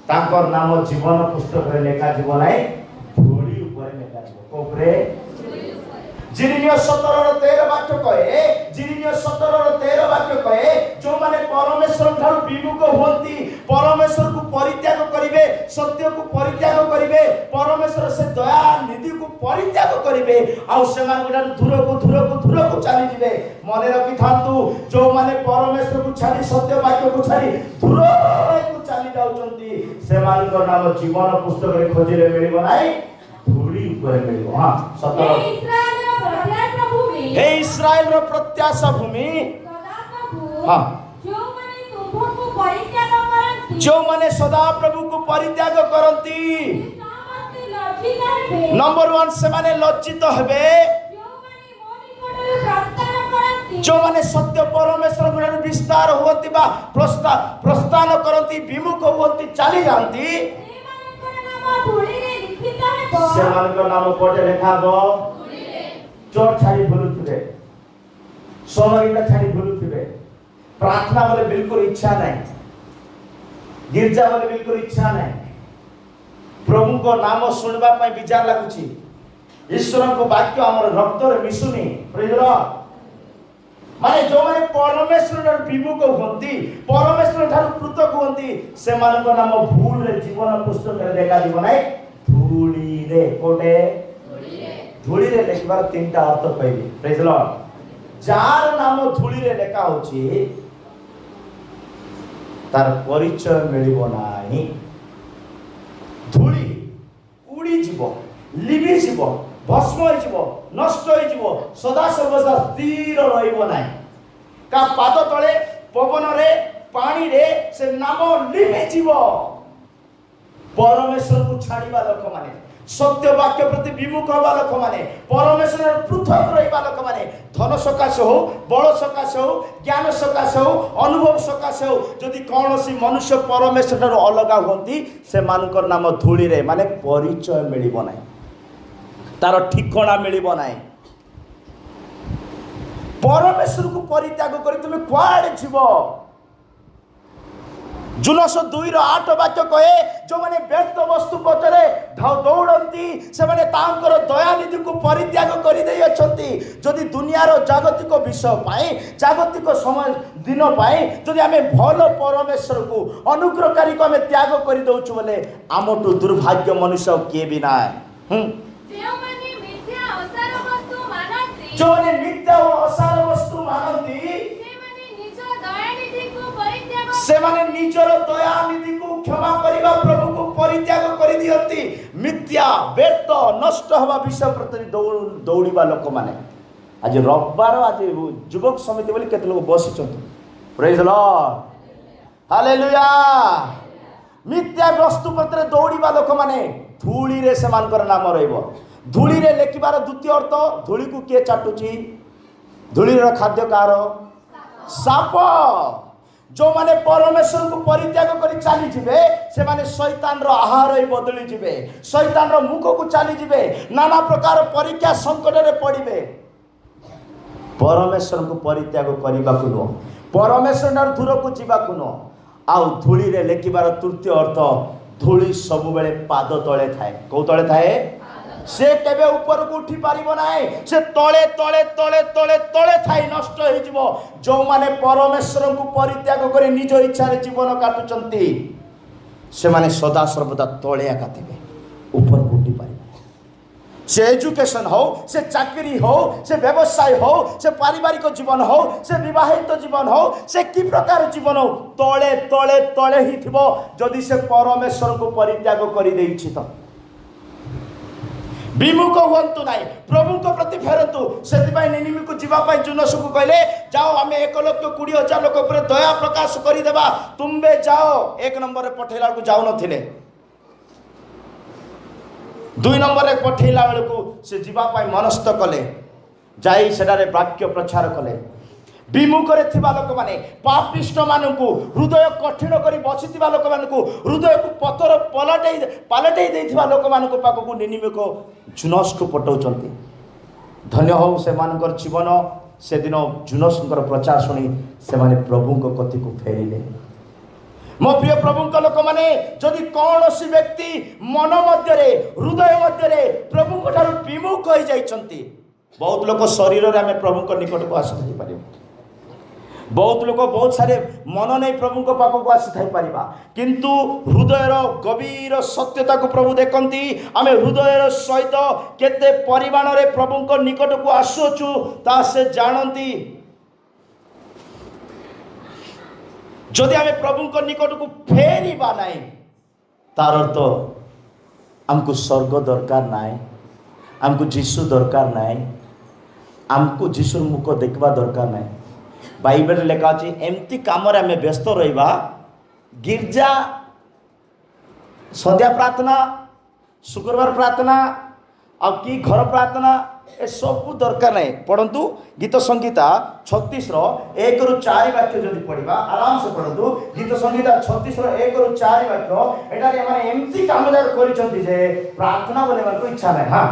ताकर नाम जीवन पुस्तक रे लेखा जीवन है धूली ऊपर लेखा जीवन कोपरे जिरिमिया 17:13 वाक्य कहे जिरिमिया 17:13 वाक्य कहे जो माने परमेश्वर ठारू विमुख हुअन्ति परमेश्वर को परित्याग करिवे सत्य को परित्याग करिवे परमेश्वर से दया निधि को परित्याग करिवे आ सेमान दूर को चली जिवे मन रखिथांतु जो माने परमेश्वर को छाड़ी सत्य वाक्य को छाड़ी दूर को चली जाउचंती सेमान को नाम जीवन पुस्तक रे खोजिले मिलिबो नाही धूली ऊपर मिलिबो हां सत्य हे इस्राएल रो प्रत्याशा भूमि हां जो माने सदा प्रभु को परित्याग करंती नंबर 1 से माने लज्जित हेबे जो माने सत्य परमेश्वर गुण विस्तार होती बा प्रस्थान करंती विमुख होती चली जानती सेमान को नाम कोटे लिखा गो चोर छाड़ी भूलुथिबे सोमरिता छाड़ी भूलुथिबे प्रार्थना बोले बिल्कुल इच्छा नहीं गिरजा बोले बिल्कुल इच्छा नहीं प्रभु को नाम सुनबा पई विचार लागुची ईश्वर को वाक्य हमर रक्त रे मिसुनी प्रेज लॉर्ड माने जो माने परमेश्वर विमुख होती परमेश्वर ठारू पृथक होती से मान को नाम भूल रे जीवन पुस्तक रे देखा जीवन है धूली रे कोटे धूली रे लिखबार तीनटा अर्थ कहबी प्रेज लॉर्ड जार नाम धूली रे लेखा होची तार परिचय मिलिबो नाही धूली उड़ी जीवो लिबि जीवो भस्म होई जीवो नष्ट होई जीवो सदा सर्वदा स्थिर रहिबो नाही का पाद तळे पवन रे पानी रे से नाम लिबि जीवो परमेश्वर को छाड़ीबा लोक माने सत्य वाक्य प्रति विमुख होबा लोक माने परमेश्वर पृथक रहिबा लोक माने धन सकाश हो बल सकाश हो ज्ञान सकाश हो अनुभव सकाश हो जदि कौनसी मनुष्य परमेश्वर ठारू अलगा होती से मानकर नाम धूली रे माने परिचय मिलिबो नाही तार ठिकाना मिलिबो नाही परमेश्वर को परित्याग करी तुम कुआडे जीवो जुलस 2:8 वाक्य कहे जो माने व्यर्थ वस्तु पछरे दौड़ती से माने तांकर दयानिधि को परित्याग करि देई अछंती जदि दुनियार जागतिक विषय पाए जागतिक समय दिन पाए जदि हमें भल परमेश्वर को अनुग्रहकारी को हमें त्याग करि दउछु बोले आमटु दुर्भाग्य मनुष्य के भी ना जो माने मिथ्या और असार वस्तु मानती से माने निजर दया निधि को क्षमा करिबा प्रभु को परित्याग करि दियंती मिथ्या व्यर्थ नष्ट हवा विषय प्रति दौड़ीबा लोक माने आज रविवार आज युवक समिति बोली केते लोग बसिचंत प्रेज लॉर्ड हालेलुया मिथ्या वस्तु प्रति दौड़ीबा लोक माने धूली रे समानकर नाम रहइबो धूली रे लेखिबार द्वितीय अर्थ धूली को के चाटुची धूली रो खाद्य कार साप जो माने परमेश्वर को परित्याग करी चली जिवे से माने शैतान रो आहार ही बदली जिवे शैतान रो मुख को चली जिवे नाना प्रकार परीक्षा संकट रे पड़िबे परमेश्वर को परित्याग करिबा कुनो परमेश्वर नर दूर को जीवा कुनो आउ धूली रे लेखिबार तृतीय अर्थ धूली सब बेले पाद तळे थाए को तळे थाए से केबे ऊपर को उठी पारिबो नाही से तळे तळे तळे तळे तळे थाई नष्ट होई जिवो जो माने परमेश्वर को परित्याग करी निज इच्छा रे जीवन काटुचंती से माने सदा सर्वदा तळे आकातिबे ऊपर को उठी पारिबो से एजुकेशन हो से चाकरी हो से व्यवसाय हो से पारिवारिक जीवन हो से विवाहित जीवन हो से कि प्रकार जीवन हो तळे तळे तळे ही थिबो जदि से परमेश्वर को परित्याग करी देइछि त विमुख हुंतु नाही प्रभु को प्रति फेरतु सेति निनिमी को जीवा पाई जुनस को कहले जाओ हमें 1,20,000 लोक पर दया प्रकाश करी देबा तुमबे जाओ 1 नंबर रे पठेला को जाउ नथिले 2 नंबर रे पठेला बेल को से जीवा पाई मनस्थ कले जाई सेडारे वाक्य प्रचार कले विमुख रे थिबा लोक माने पापिष्ट मानकु हृदय कठिन करी बसिथिबा लोक मानकु हृदय को पत्थर पालटै देथिबा लोक मानकु पाखकु निनिमे को जुनस को पटौचंती धन्य हो से मानकर जीवन से दिन जुनस प्रचार सुनी से माने प्रभु को कथि को फेरिले मो प्रिय प्रभु को लोक माने जदि कौनसी व्यक्ति मन मध्य रे हृदय मध्य रे प्रभु को ठारू विमुख होई जाइचंती बहुत लोक शरीर रे हमें प्रभु को निकट को आसी पारिबो बहुत लोग बहुत सारे मन नहीं प्रभु को पाख को आसी थाई परिबा किंतु हृदयर गभीर सत्यता को प्रभु देखती आम हृदयर सहित केते परिमाण रे प्रभु को निकट को आसुचु ता से जानती जदि आम प्रभु को निकट को फेरिबा नहीं तार अर्थ आमको स्वर्ग दरकार नाई आमको जीशु दरकार नाई आमको जीशु मुख देखा दरकार नाई बाइबल लेखा अच्छी एमती कम आम व्यस्त रहा गिर्जा संध्या प्रार्थना शुक्रवार प्रार्थना आ कि घर प्रार्थना ए सब दरकार नहीं पढ़ंतु गीत संगीता 36 1 ରୁ 4 वाक्य जदि पढ़ा आराम से पढ़ंतु गीत संगीता 36 1 ରୁ 4 वाक्य एटारे माने एमती कामदार करिसंती जे प्रार्थना बोले मन को इच्छा नहीं। हां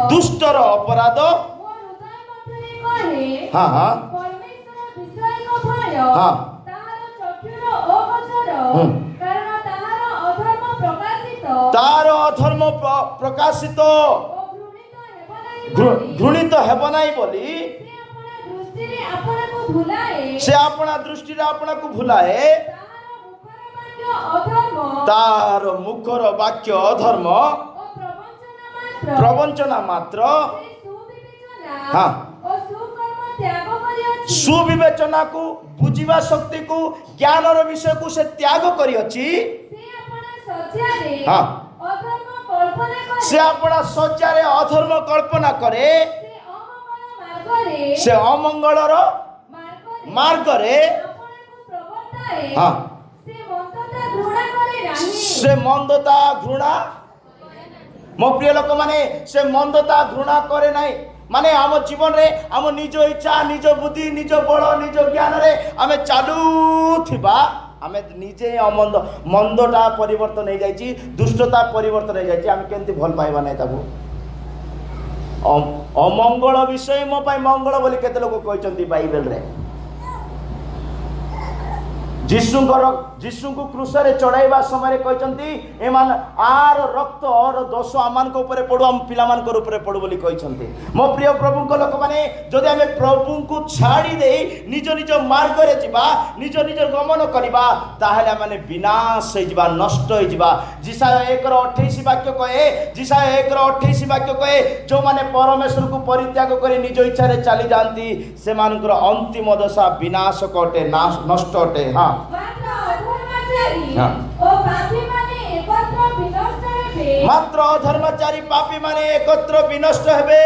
दुष्टर अपराध मोर हृदय मध्यरे कहे हां हां परमेश्वर विषय को भय हां तार चक्षुर अगोचर कारण तार अधर्म प्रकाशित घृणित हेब नहीं बोली से अपना दृष्टि अपना को भुलाए तार मुखर वाक्य अधर्म प्रवंचना मात्र हाँ सुविवेचना को बुझिबा शक्ति को ज्ञान विषय को से त्याग करी अछि हाँ से अपना शଯ୍ୟାରେ अधर्म कल्पना करे से अमंगलर मार्ग रे हाँ से मंदता घृणा मो प्रिय लोक माने से मंदता घृणा करे नहीं माने आम जीवन रे आम निज इच्छा निज बुद्धि निज बल निज ज्ञान रे आमे चालू थिबा आमे निजे अमंद मंदटा परिवर्तन हो जाइए दुष्टता परिवर्तन हो जाइए आम केमती भल पाइबा नहीं ताकू अमंगल विषय मो पाई मंगल बोली केते लोक कहते बाइबल रे जीशु को क्रूसरे चढ़ाइबा समय कहते एमान आर रक्त और दोष आम पड़ू आम पिलामान पड़ू बोली कहते मो प्रिय प्रभु को लोक मैंने जदि आम प्रभु को छाड़ी दे निज निज मार्ग रे जिबा निज निज गमन करबा ताहले माने विनाश हो जिबा नष्ट हो जिबा जिसाय 1:28 वाक्य कहे जिसाय 1:28 वाक्य कहे जो माने परमेश्वर को परित्याग कर निज इच्छा रे चली जाती से मानकर अंतिम दशा विनाश कटे नष्ट अटे। हाँ मात्र अधर्मचारी पापी माने एकत्र विनष्ट हेबे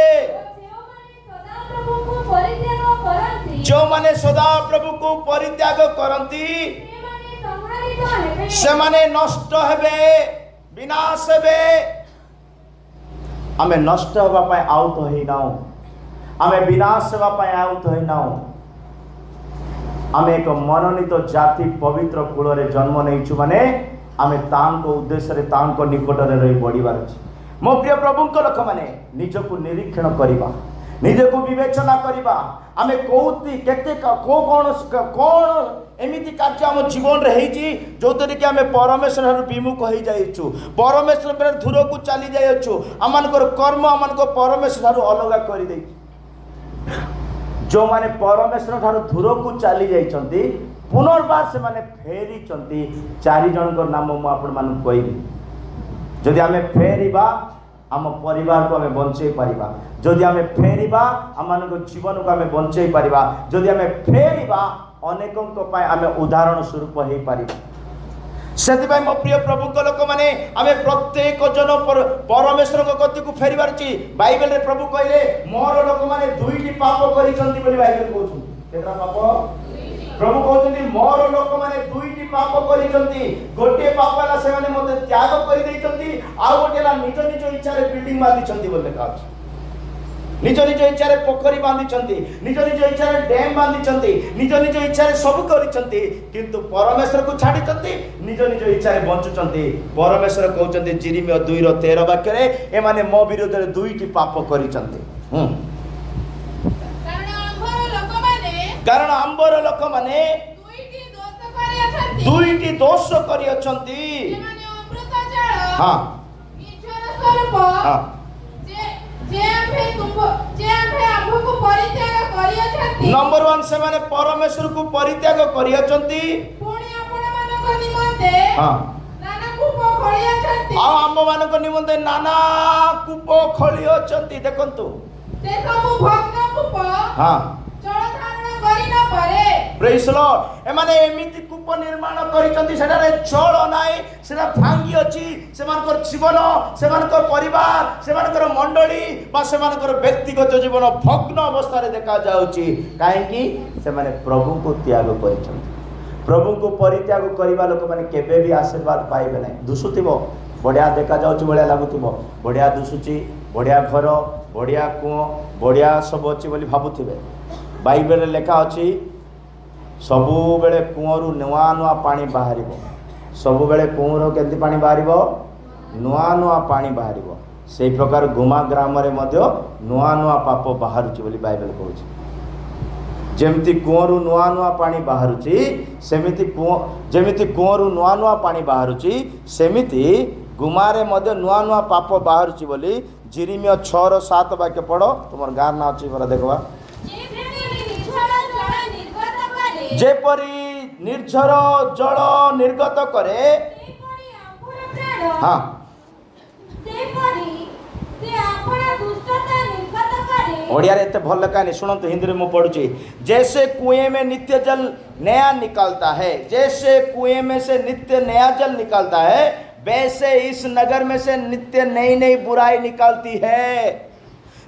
जो माने सदा प्रभु को परित्याग करती से माने नष्ट हेबे विनाश हेबे आमे नष्ट होबा पाए आउट होई नाउ आमे विनाश होबा पाए आउट होई नाउ आमे एक मनोनीत जाति पवित्र कूल रे जन्म नहीं माने आमे तांको उद्देश्य रे तांको निकट रे रही बढ़िबार अछि। मो प्रिय प्रभु को लोक माने निज को निरीक्षण करिबा निज को विवेचना करिबा आमे कोउती केते कोन एमिति कार्य आम जीवन रे हेछि जोतरे कि आमे परमेश्वर विमुख हो जाइछु परमेश्वर पर दूर को चली जाइछु आमानकर कर्म आमानको परमेश्वर अलग कर देछि जो माने परमेश्वर ठार दूर को चली जाइछंती पुनर्बार से माने फेरी चंती 4 जन को नाम मु आपण मान कहबी जदि आमे फेरिबा आम परिवार को आमे बंचै परिबा जदि आमे फेरिबा आम मान को जीवन को आमे बंचै परिबा जदि आमे फेरिबा अनेकों को पाए आमे उदाहरण स्वरूप हे परिबा से मो प्रिय प्रभु को लोक मैंने आम प्रत्येक जन परमेश्वर को गति को फेरबार छी बाइबल रे प्रभु कहले मोर लोक मैंने 2टी पाप करिसंती बोली बाइबल कहउछ केतरा पाप प्रभु कहउछंती मोर लोक मैंने 2टी पाप करिसंती गोटे पाप वाला से माने मते त्याग करि दैछंती आ गोटेला निज निज इच्छा रे बिल्डिंग बांधिसंती बोले कहउछ निज निज इच्छा रे पोखरी बांधिसंती निज निज इच्छा रे डैम बांधिसंती निज निज इच्छा रे सब करिसंती किंतु परमेश्वर को छाडिसंती निज निज इच्छा रे बंचुचंती परमेश्वर कहउचंती जिरिमिया 2:13 वाक्य रे ए माने मो विरोध रे 2टी पाप करिसंती कारण आंबर लोक माने 2टी दोष करि अछंती हां ईश्वर स्वरूप हां नंबर 1 से माने परमेश्वर को परित्याग करियचंती पुणी आपणମାନଙ୍କ निमन्ते हां नाना कूप खोलियछन्ति आ आम मानक निमंते नाना कूप खोलियचंती देखंतु से सब भग्न कूप हां जल धारण करि न पारे प्रेज लॉर्ड एमाने एमिति कूप निर्माण करिचंती सेटारे जल नाइ सेटा भांगी अछि सेमानकर जीवन सेमानकर परिवार सेमानकर मंडली बा सेमानकर व्यक्तिगत जीवन भग्न अवस्था रे देखा जाउची काहे कि सेमाने प्रभु को त्याग करिचंती प्रभु को परित्याग करबा लोक माने केबे भी आशीर्वाद पाइबे नै दुसुतिबो बढ़िया देखा जाउची बढ़िया लागुतिबो बढ़िया दुसुची बढ़िया घर बढ़िया कुओ बढ़िया सब अछि बोली भाबुथिबे बाइबल रे लेखा अछि सबु बेले कुओरु नुआ नुआ पानी बाहरिबो सबु बेले कुओरो केंति पानी बाहरिबो नुआ नुआ पानी बाहरिबो सेई प्रकार गुमा ग्राम रे मध्य नुआ नुआ पाप बाहरुची बोली बाइबल कहउची जेमति कुओरु नुआ नुआ पानी बाहरुची सेमिति कुओरु नुआ नुआ पानी बाहरुची सेमिति गुमारे मध्य नुआ नुआ पाप बाहरुची बोली जिरिमिया 6:7 वाक्य पढ़ो तुमर गार ना अछि बरा देखबा जेपरी निर्झर जल निर्गत करे हाँ ओडिया रे एते भल कहानी सुनंतु हिंदी रे मु पढुची जैसे कुएं में नित्य जल नया निकलता है जैसे कुएं में से नित्य नया जल निकलता है वैसे इस नगर में से नित्य नई नई बुराई निकलती है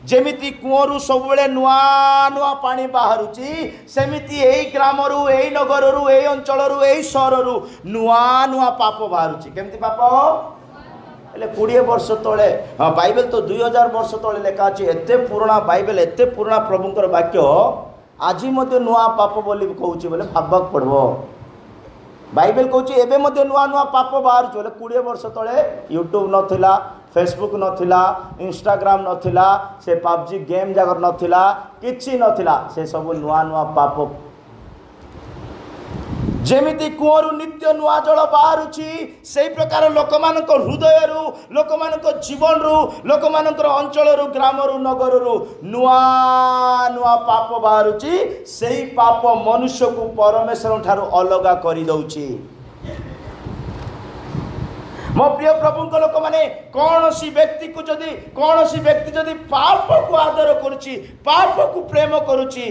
जेमिति कुओरु सब बेले नुआ नुआ पानी बाहरुची सेमिति एई ग्रामरु एई नगररु एई अंचलरु एई शहररु नुआ नुआ पाप बाहरुची केमति पाप एले 20 वर्ष तळे हां बाइबल तो 2000 वर्ष तळे लेखा अछि एते पुराना बाइबल एते पुराना प्रभुंकर वाक्य आजि मध्ये नुआ पाप बोली कहउची बोले भाबक पड़बो बाइबल कहउची एबे मध्ये नुआ नुआ पाप बाहरुची बोले 20 वर्ष तळे यूट्यूब नथिला फेसबुक नथिला इंस्टाग्राम नथिला से पबजी गेम जागर नथिला किछि नथिला से सब नुआ नुआ पाप जेमिति कुओरु नित्य नुआ जल बाहरुची सेई प्रकार लोकमानक हृदयरु लोकमानक जीवनरु लोकमानक अंचलरु ग्रामरु नगररु नुआ नुआ पाप बाहरुची सेई पाप मनुष्य को परमेश्वर ठारू अलगा करि दउची मो प्रिय प्रभु को लोक माने कौन सी व्यक्ति जदि पाप को आदर करुची पाप को प्रेम करुची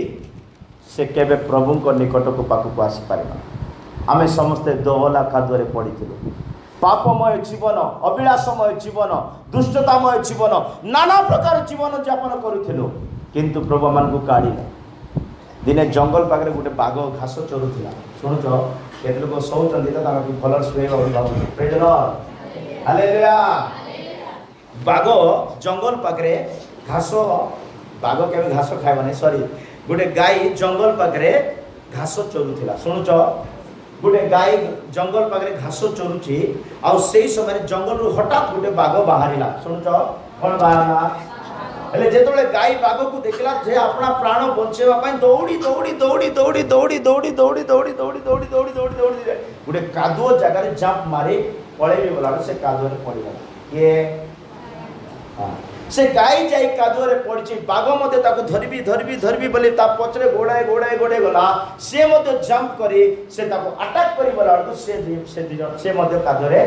से केबे प्रभु को निकट को पाक को आसी पारिबा आमे समस्त दोहला खाद्य पड़ीथिलु पापमय जीवन अभिलाषमय जीवन दुष्टतामय जीवन नाना प्रकार जीवन यापन करुथिलु किंतु प्रभु मान को काढी दिने जंगल पाखरे गोटे बाघ घास चरुथिला सुनुचो केते लोक सौचंदी त ताका फलर सुएबा बोली भाबु प्रेज लॉर्ड हालेलुया बाघ जंगल पाखरे घास बाघ केबे घास खाइबा नै सॉरी गोटे गाई जंगल पाखरे घास चरुथिला सुनुचो गोटे गाई जंगल पाखरे घास चरुची आ सेई समय जंगल रु हठात गोटे बाघ बाहरिला सुनुचो कोन बाहरला हेले जेतोले गाई बाघ को देखला जे अपना प्राण बंचेवा पई दौड़ी दौड़ी दौड़ी दौड़ी दौड़ी दौड़ी दौड़ी दौड़ी दौड़ी दौड़ी दौड़ी दौड़ी दौड़ी गोटे कादुओ जगह रे जंप मारी पळेबी बोला से कादुओ रे पड़िला ये से गाई जाई कादुओ रे पड़ची बाघ मते ताको धरबी धरबी धरबी बोले ता पछरे गोड़ाए गोड़ाए गोड़े गला से मते जंप करी से ताको अटैक करी बोला तो से दिजन से मते कादुओ रे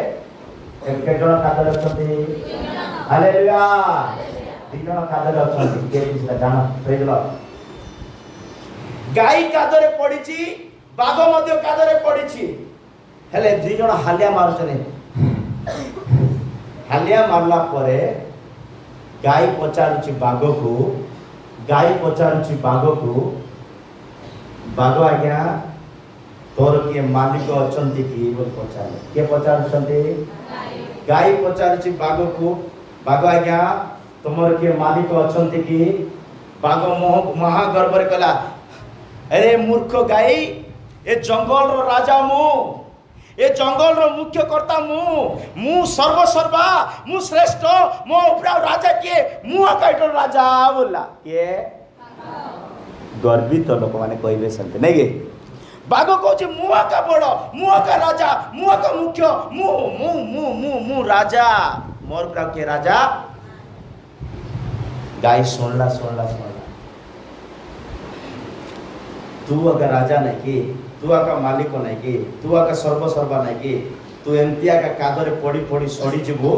के जण कादुओ रे छथि हालेलुया दिजन कादुओ रे छथि के बिसला जाना प्रेज लॉर्ड गाई कादुओ रे पड़ीची बाघ मते कादुओ रे पड़ीची हेले दिजन हालिया मारछने हालिया मारला परे गाई पचारुची बाघ को गाई पचारुची बाघ को बाघ आज्ञा तोर किए मालिक अछंती कि बोल पचारे के पचारुछंती गाई पचारुची बाघ को बाघ आज्ञा तुमर किए मालिक अछंती कि बाघ महागर्व रे कला अरे मूर्ख गाई ए जंगल रो राजा मु ए जंगल रो मुख्य कर्ता मु सर्वसर्वा मु श्रेष्ठ मो उपरा राजा के मु अकाइटो राजा बोला के गर्वित लोक माने कहबे संते नै गे बाघ कहूँ मु आका बड़ मु आका राजा मु आका मुख्य मु मु मु मु मु राजा मोर उपरा के राजा गाय सुनला सुनला सुनला तू आका राजा नहीं कि तू आका मालिक नहीं कि तू आका सर्वसर्वा नहीं कि तू एमती आका कादरे पड़ी पड़ी सड़ी जीवु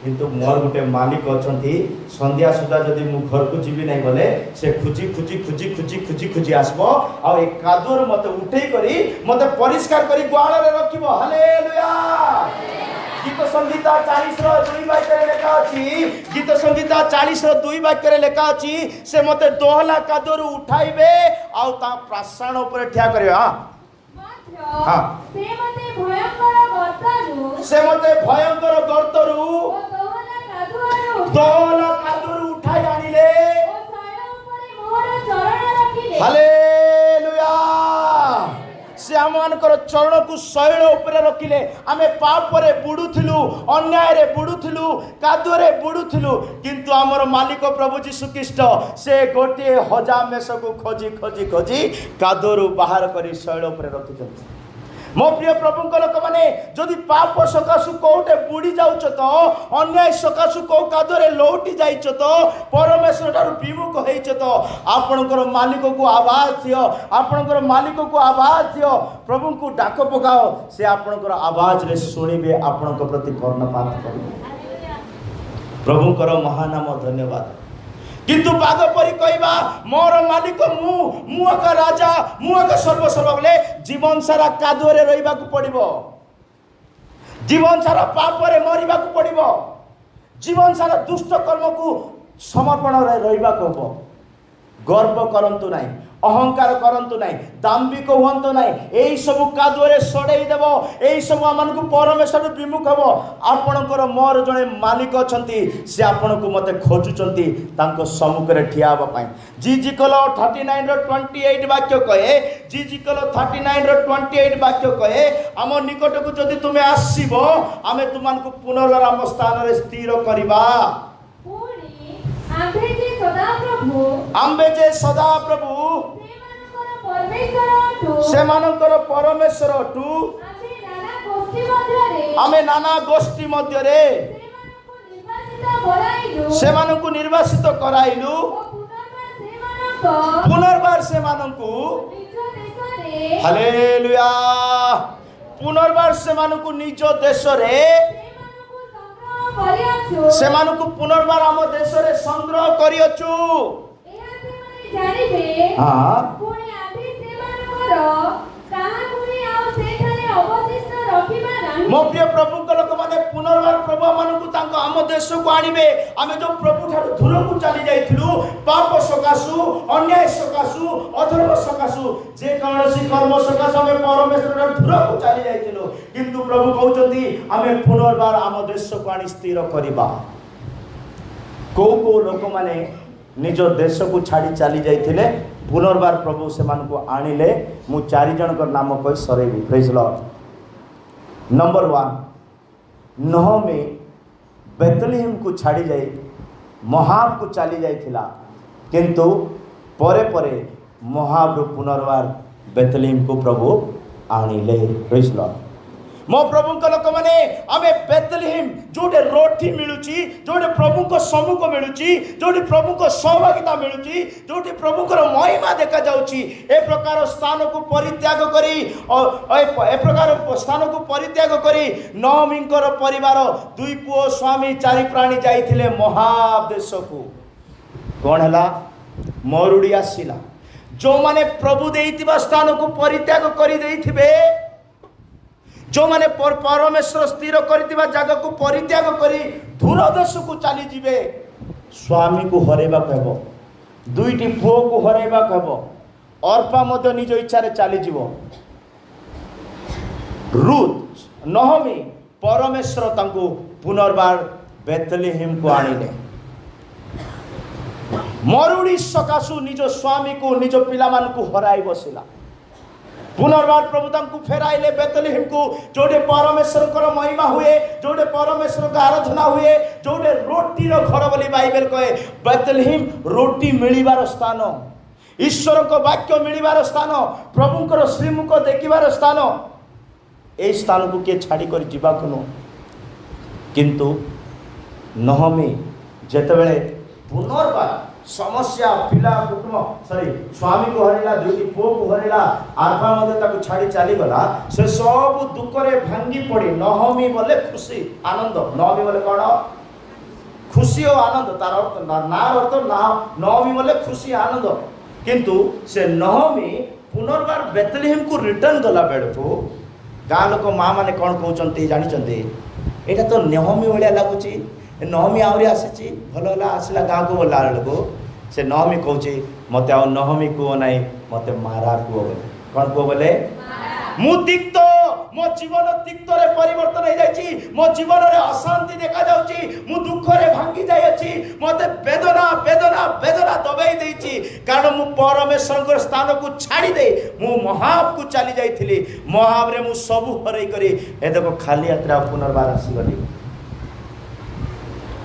किंतु मोर गोटे मालिक अछंती संध्या सुधा जदि मु घर को जीवी नहीं बोले से खुजी खुजी खुजी खुजी खुजी खुजी आसबो आ ए कादर मते उठेई करी मते परिष्कार करी ग्वाल रे रखिबो। हालेलुया। गीत संगीता 40 रो 2 वाक्य रे लेखा अछि गीत संगीता 40 रो 2 वाक्य रे लेखा अछि से मते दोहला कादर उठाइबे आ ता प्रासाण ऊपर ठिया करबे। हां से मते भयंकर गर्तरू दोहला कादर उठाई आनिले। हालेलुया। से आमनकर चरण को शैल ऊपर रखिले। आमे पाप रे बुडुथिलु अन्याय रे बुडुथिलु कादुरे बुडुथिलु किंतु हमर मालिक प्रभु यीशु ख्रीष्ट से गोटे हजामेश को खोजी खोजी खोजी कादुरु बाहर करी शैल ऊपर रखिछन। मो प्रिय प्रभु लोक मैंने जदि पाप सकाशु कौटे बुड़ी जाऊच तो अन्याय सकाशु कौ कादरे लौटी जाइछ तो परमेश्वर ठार विमुख होइछ तो आपणकर मालिक को आवाज दियो आपणकर मालिक को आवाज दियो प्रभु को डाक पकाओ से आपणकर आवाज रे सुनिबे आपणक प्रति कर्णपात करिबे। प्रभुकर महानाम धन्यवाद। किंतु बाग परी कहवा मोर मालिक मु का राजा मु का सर्वसर्वा बोले जीवन सारा कादुरे रहिबा को पड़िबो जीवन सारा पाप रे मरिबा को पड़िबो जीवन सारा दुष्ट कर्म को समर्पण रे रहिबा को हो। गर्व करंतु नाही अहंकार करंतु नाही दाम्भिक हुंतु नाही एई सब कादुरे सड़ेई देबो एई सब आमन को परमेश्वर विमुख हबो। आपणकर मोर जणे मालिक अछंती से आपन को मते खोजुचंती तांको सम्मुख रे ठिया हबा पई। जीजीकल 39 रो 28 वाक्य कहे जीजीकल 39 रो 28 वाक्य कहे आम निकट को जदि तुमे आसीबो आमे तुमान को पुनर्बार आम स्थान रे स्थिर करबा। आम्बे जे सदा प्रभु सेमानकर परमेश्वर अटु आमे नाना गोष्ठी मध्य रे सेमानकु निर्वासित कराइलु पुनर्बार सेमानकु। हालेलुया। पुनर्बार सेमानकु निज देश रे सेमानकु पुनर्बार आम देश रे संग्रह करियछु। हां मो प्रिय प्रभु लोक माने पुनर्बार प्रभु मानकु तांको आम देश को आनिबे। आमे जो प्रभु ठार दूर को चली जाइथिलु पाप सकासु अन्याय सकासु अधर्म सकासु जे कौनसी कर्म सकासु आमे परमेश्वर ठार दूर को चली जाइथिलु किंतु प्रभु कहउचंती आमे पुनर्बार आम देश को आनी स्थिर करिबा। को लोक माने निज देश को छाड़ी चली जाइथिले पुनर्बार प्रभु से मान को आनिले। मु 4 जन को नाम कहि सरेबी। Praise lord. नंबर 1 नहमी बेतलहम को छाड़ी जाई मोआब को चली जाइथिला किंतु परे परे मोआब पुनर्बार बेतलहम को प्रभु आनिले। Praise Lord. मो प्रभु लोक मैंने आमे बेतलहम जोटे रोटी मिलुची जोटे प्रभु को सम्मुख मिलुची जोटे प्रभु को सहभागिता मिलुची जोटे प्रभु को महिमा देखा जाउची ए प्रकार स्थान को परित्याग करी ए प्रकार स्थान को परित्याग करी नहमीकर परिवार 2 पुओ स्वामी 4 प्राणी जाइथिले मोआब देश को। कोन हला मरुड़ी आसीला जो माने प्रभु देइतिबा स्थान को परित्याग करी देइथिबे जो माने परमेश्वर स्थिर करथिबा जगह को परित्याग करी दूर देश को चली जिवे स्वामी को हरेबा कहबो 2टी पुओ को हरेबा कहबो अर्पा मध्य निज इच्छा रे चली जीवो। रूथ नहमी परमेश्वर तांको पुनर्बार बेतलहम को आनिले। मरुड़ी सकाशु निज स्वामी को निज पिला मान को हराई बसिला पुनर्बार प्रभु तांको फेराइले बेतलहम को जोटे परमेश्वर को महिमा हुए जोटे परमेश्वर का आराधना हुए जोटे रोटी रो घर बोली बाइबल कहे बेतलहम रोटी मिलिबार स्थान ईश्वर को वाक्य मिलिबार स्थान प्रभुंकर श्रीमुख देखिबार स्थान ए स्थान को के छाड़ी कर जीवा को किंतु नहमी जेतेबेले पुनर्बार समस्या पिला कुटुंब सॉरी स्वामी को हरैला दुईटी पुओ को हरैला आत्मा मध्य ताको छाड़ी चली गला से सब दुख रे भांगी पड़ी नहमी बोले खुशी आनंद नहमी बोले कौन खुशी और आनंद तार अर्थ ना अर्थ ना नहमी बोले खुशी आनंद किंतु से नहमी पुनर्बार बेतलेहम को रिटर्न गला बेड़ को गाँ लोक माँ मैंने कौन कहते जानते यहाँ तो नहमी भाया लगुच नहमी आहरी आसी भल आसला गाँ को गला बेलू से नहमी कहे मत आ नहमी कह ना मत मारा कह बोले कौन कह बोले मु तिक्त मो जीवन तिक्त रे परिवर्तन हो जाइछि मो जीवन रे अशांति देखा जाउछि मु दुख रे भांगी जाय अछि मते वेदना वेदना वेदना दबाई देछि कारण मु परमेश्वर को स्थान को छाड़ी दे मु महाब को चली जाइथिली महाब रे मु सब हरई करी ए देखो खाली यात्रा पुनर्बार आसी गली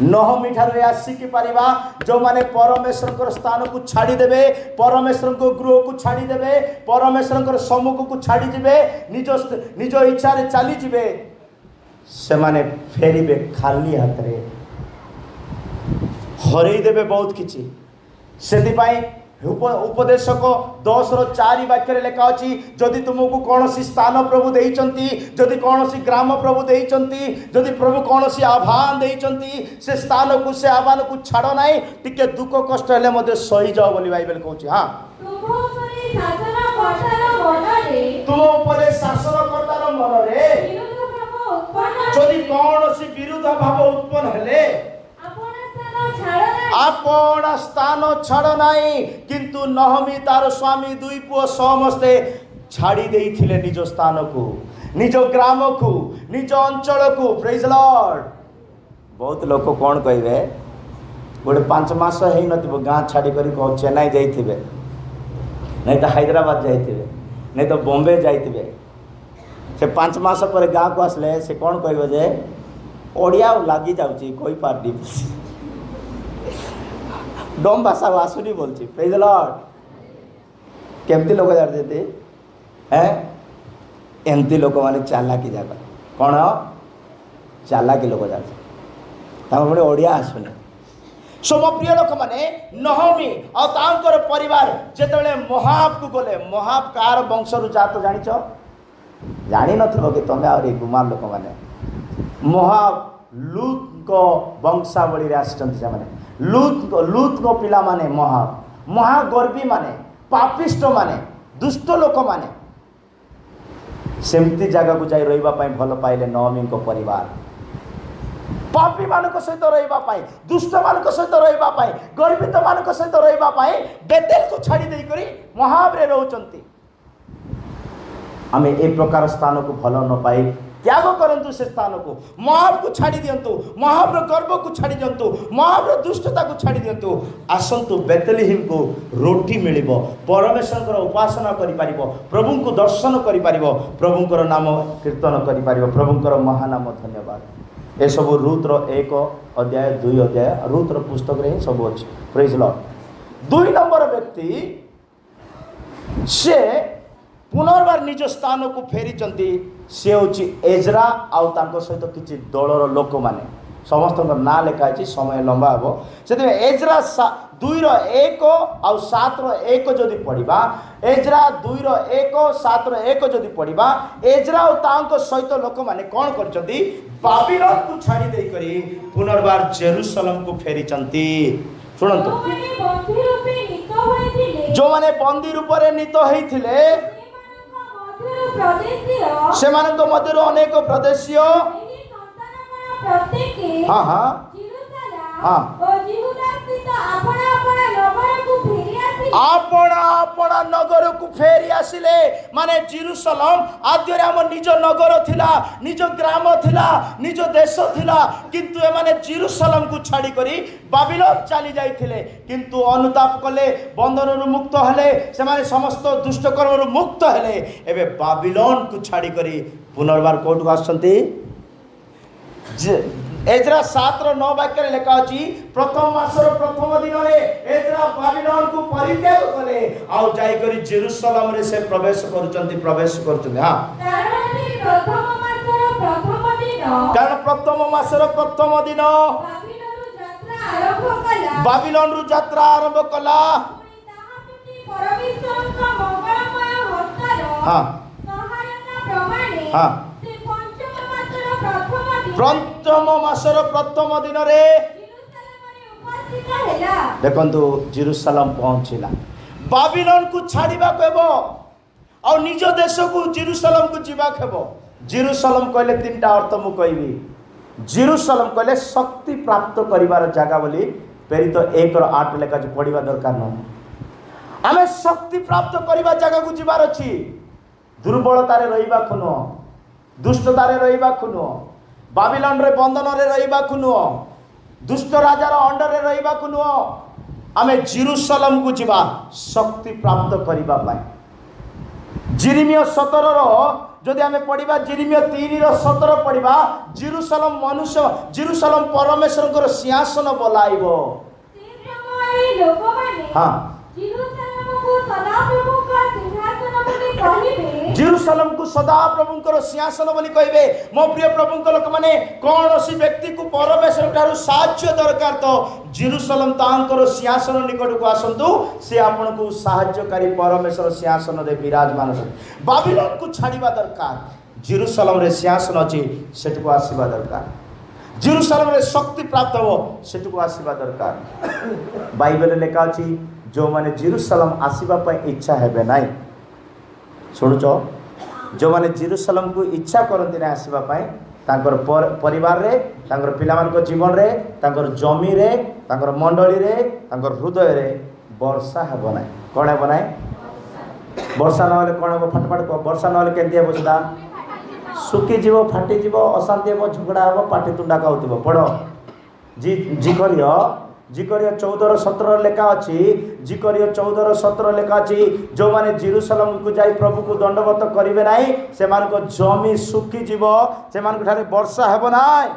नहमी ठारे आसिकी पारिबा जो माने परमेश्वर को स्थान को छाड़ी देबे परमेश्वर को गृह को छाड़ी देबे परमेश्वर को सम्मुख को छाड़ी जिबे निज निज इच्छा रे चली जिबे से माने फेरिबे खाली हाथ रे हरई देबे बहुत किछि सेति पाई उपदेशक 10:4 वाक्य लेखा अच्छी जदि तुमको कौन सी स्थान प्रभु देइचंती जदि कौन सी ग्राम प्रभु देइचंती जदि प्रभु कौन सी आह्वान देइचंती से स्थान को से आह्वान को छाड़ नाई टिके दुख कष्ट हेले मते सही जाओ बोली बाइबल कहूची हां तुम ऊपर शासनकर्तार मन रे जदि कौन सी विरुद्ध भाव उत्पन्न हेले आपण स्थान छाड़ नाई किंतु नहमी तार स्वामी दुई पुओ समस्ते छाड़ी देइथिले निज स्थान को निज ग्राम को निज अंचल को प्रेज लॉर्ड बहुत लोग कौन कहे गोटे 5 मास है नथिबो गाँ छाड़ी करी चेन्नई जाइथिबे नहीं तो हैदराबाद जाइथिबे नहीं तो बॉम्बे जाइथिबे से 5 मास पर गाँ को आसले से कौन कहबे जे ओडिया लागी जाउची कोई पार्टी डोम भाषा आसुनी बोलची प्रेज लॉर्ड केमती लोग जाते हैं एमती लोक माने चालाकी जाकर कौन चालाकी लोग जाते पुणी ओडिया आसुनी सो प्रिय लोक मैंने नहमी और परिवार जिते मोहाब को गले मोहाब कार वंशर जात जानिच जानी नथिबो कि तमे आ गुमान लोक मैंने मोहाब लूत को वंशावली रे आछंती से माने लूत को पिला माने महागर्वी माने पापिष्ट माने दुष्ट लोक माने सेमती जगह को जाई रहिबा पई भल पाइले नहमी को परिवार पापी मानक सहित रहिबा पई दुष्ट मानक सहित रहिबा पई गर्वित मानक सहित रहिबा पई बेतेल को छाड़ी देई करी महाब रे रहउचंती आमे ए प्रकार स्थान को भल न पाई त्याग करंतु से स्थान को महाब को छाड़ी दियंतु महाब गर्व को छाड़ी दियंतु महाब दुष्टता को छाड़ी दियंतु आसंतु बेतलेहम को रोटी मिलिबो परमेश्वर उपासना करि पारिबो प्रभु को दर्शन करि पारिबो प्रभु को नाम कीर्तन करि पारिबो प्रभु को महानाम धन्यवाद ए सब रूत रो 1 अध्याय 2 अध्याय रूत रो पुस्तक रे सब अछि प्रेज लॉर्ड 2 नंबर व्यक्ति से पुनर्बार निज स्थान को फेरी सी हूँ एजरा आउ सहित किसी दलर लोक मैंने समस्त ना लिखाई समय लंबा हम से एजरा 2:1 आउ 7:1 जदि पढ़ा एजरा 2:1 7:1 जदि पढ़ा एजरा और सहित लोक मैंने कौन कर बाबिलोन को छाड़ी दे करी पुनर्बार जेरूसलम को फेरी शुणु जो मैंने बंदी रूप से नीत होते से मध्य अनेक प्रदेशीय हाँ हाँ हाँ आपणा नगर को फेरी आसिले माने जेरूसलम आद्य आम निज नगर थिला निज ग्राम थिला निज देश थिला किंतु एमाने जेरूसलम को छाड़ी करी बाबिलोन चली जाइथिले किंतु अनुताप कले बंधन रु मुक्त हेले से माने समस्त दुष्ट कर्म रु मुक्त हेले एबे बाबिलोन को छाड़ी करी पुनर्बार कोर्ट को आछंती एजरा 7:9 वाक्य लेखा अछि प्रथम मासर प्रथम दिन रे एजरा बाबिलोन को परित्याग कले आउ जाई करी जेरूसलम रे से प्रवेश करचंती हां कारण प्रथम मासर प्रथम दिन ବାବିଲନରୁ ଯାତ୍ରା ଆରମ୍ଭ କଲା। ପୁଣି ତାହା ଟୁଟି ପରମେଶ୍ୱରଙ୍କ ମଙ୍ଗଳମୟ ହସ୍ତର ହଁ ସହାୟତା ପ୍ରମାଣେ ହଁ ସେ ପଞ୍ଚମ ମାସର ପ୍ରଥମ ଦିନ ପ୍ରଥମ ମାସର ପ୍ରଥମ ଦିନରେ ଜେରୁସାଲେମରେ ଉପସ୍ଥିତ ହେଲା। ଦେଖନ୍ତୁ ଜେରୁସାଲେମ ପହଞ୍ଚିଲା। ବାବିଲନକୁ ଛାଡ଼ିବାକୁ ହେବ ଆଉ ନିଜ ଦେଶକୁ ଜେରୁସାଲେମକୁ ଯିବାକୁ ହେବ। ଜେରୁସାଲେମ କହିଲେ ତିନିଟା ଅର୍ଥ ମୁଁ କହିବି। ଜେରୁସାଲେମ କହିଲେ ଶକ୍ତି ପ୍ରାପ୍ତ କରିବାର ଜାଗା ବୋଲି ପ୍ରେରିତ 1:8 ଲେଖାଛି, ପଢ଼ିବା ଦରକାର ନୁହଁ। ଆମେ ଶକ୍ତି ପ୍ରାପ୍ତ କରିବା ଜାଗାକୁ ଯିବାର ଅଛି। ଦୁର୍ବଳତାରେ ରହିବାକୁ ନୁହଁ, ଦୁଷ୍ଟତାରେ ରହିବାକୁ ନୁହଁ, ବାବିଲନରେ ବନ୍ଧନରେ ରହିବାକୁ ନୁହଁ, ଦୁଷ୍ଟ ରାଜାର ଅଣ୍ଡରରେ ରହିବାକୁ ନୁହଁ। ଆମେ ଜେରୁସାଲେମକୁ ଯିବା ଶକ୍ତି ପ୍ରାପ୍ତ କରିବା ପାଇଁ। ଜିରିମିୟ 17ର ଯଦି ଆମେ ପଢ଼ିବା, ଜିରିମିୟ 3:17 ପଢ଼ିବା, ଜେରୁସାଲେମ ଜେରୁସାଲେମ ପରମେଶ୍ୱରଙ୍କର ସିଂହାସନ ବୋଲାଇବ। ଶୀଘ୍ରମୟ ଲୋକମାନେ ହଁ ଜେରୁସାଲେମକୁ ସଦାପ୍ରଭୁଙ୍କ ସିଂହାସନ ବୋଲି କହିବେ। ଜେରୁସାଲେମକୁ ସଦାପ୍ରଭୁଙ୍କର ସିଂହାସନ ବୋଲି କହିବେ। ମୋ ପ୍ରିୟ ପ୍ରଭୁଙ୍କ ଲୋକମାନେ, କୌଣସି ବ୍ୟକ୍ତିକୁ ପରମେଶ୍ୱର ଠାରୁ ସାହାଯ୍ୟ ଦରକାର ତ ଜେରୁସାଲେମ ତାଙ୍କର ସିଂହାସନ ନିକଟକୁ ଆସନ୍ତୁ, ସେ ଆପଣଙ୍କୁ ସାହାଯ୍ୟକାରୀ ପରମେଶ୍ୱର ସିଂହାସନରେ ବିରାଜମାନ ଅଛନ୍ତି। ବାବିଲନକୁ ଛାଡ଼ିବା ଦରକାର, ଜେରୁସାଲେମରେ ସିଂହାସନ ଅଛି, ସେଠକୁ ଆସିବା ଦରକାର। ଜେରୁସାଲେମରେ ଶକ୍ତି ପ୍ରାପ୍ତ ହେବ, ସେଠକୁ ଆସିବା ଦରକାର। ବାଇବେଲରେ ଲେଖା ଅଛି, ଯେଉଁମାନେ ଜେରୁସାଲେମ ଆସିବା ପାଇଁ ଇଚ୍ଛା ହେବେ ନାହିଁ, ଶୁଣୁଛ, ଯେଉଁମାନେ ଜେରୁସାଲେମକୁ ଇଚ୍ଛା କରନ୍ତି ନାହିଁ ଆସିବା ପାଇଁ, ତାଙ୍କର ପରିବାରରେ, ତାଙ୍କର ପିଲାମାନଙ୍କ ଜୀବନରେ, ତାଙ୍କର ଜମିରେ, ତାଙ୍କର ମଣ୍ଡଳୀରେ, ତାଙ୍କର ହୃଦୟରେ ବର୍ଷା ହେବ ନାହିଁ। କ'ଣ ହେବ ନାହିଁ? ବର୍ଷା ନହେଲେ କ'ଣ ହେବ? ଫଟଫଟ କୁହ। ବର୍ଷା ନହେଲେ କେମିତି ହେବ? ସୁଧା ଶୁଖିଯିବ, ଫାଟିଯିବ, ଅଶାନ୍ତି ହେବ, ଝଗଡ଼ା ହେବ, ପାଟି ତୁଣ୍ଡା ଖାଉଥିବ। ପଢ଼ ଜିକରିୟ 14:17 ଲେଖା ଅଛି। ଜିକରିୟ 14:17 ଲେଖା ଅଛି, ଯେଉଁମାନେ ଜେରୁସାଲେମକୁ ଯାଇ ପ୍ରଭୁକୁ ଦଣ୍ଡବତ କରିବେ ନାହିଁ, ସେମାନଙ୍କ ଜମି ଶୁଖିଯିବ, ସେମାନଙ୍କ ଠାରେ ବର୍ଷା ହେବ ନାହିଁ।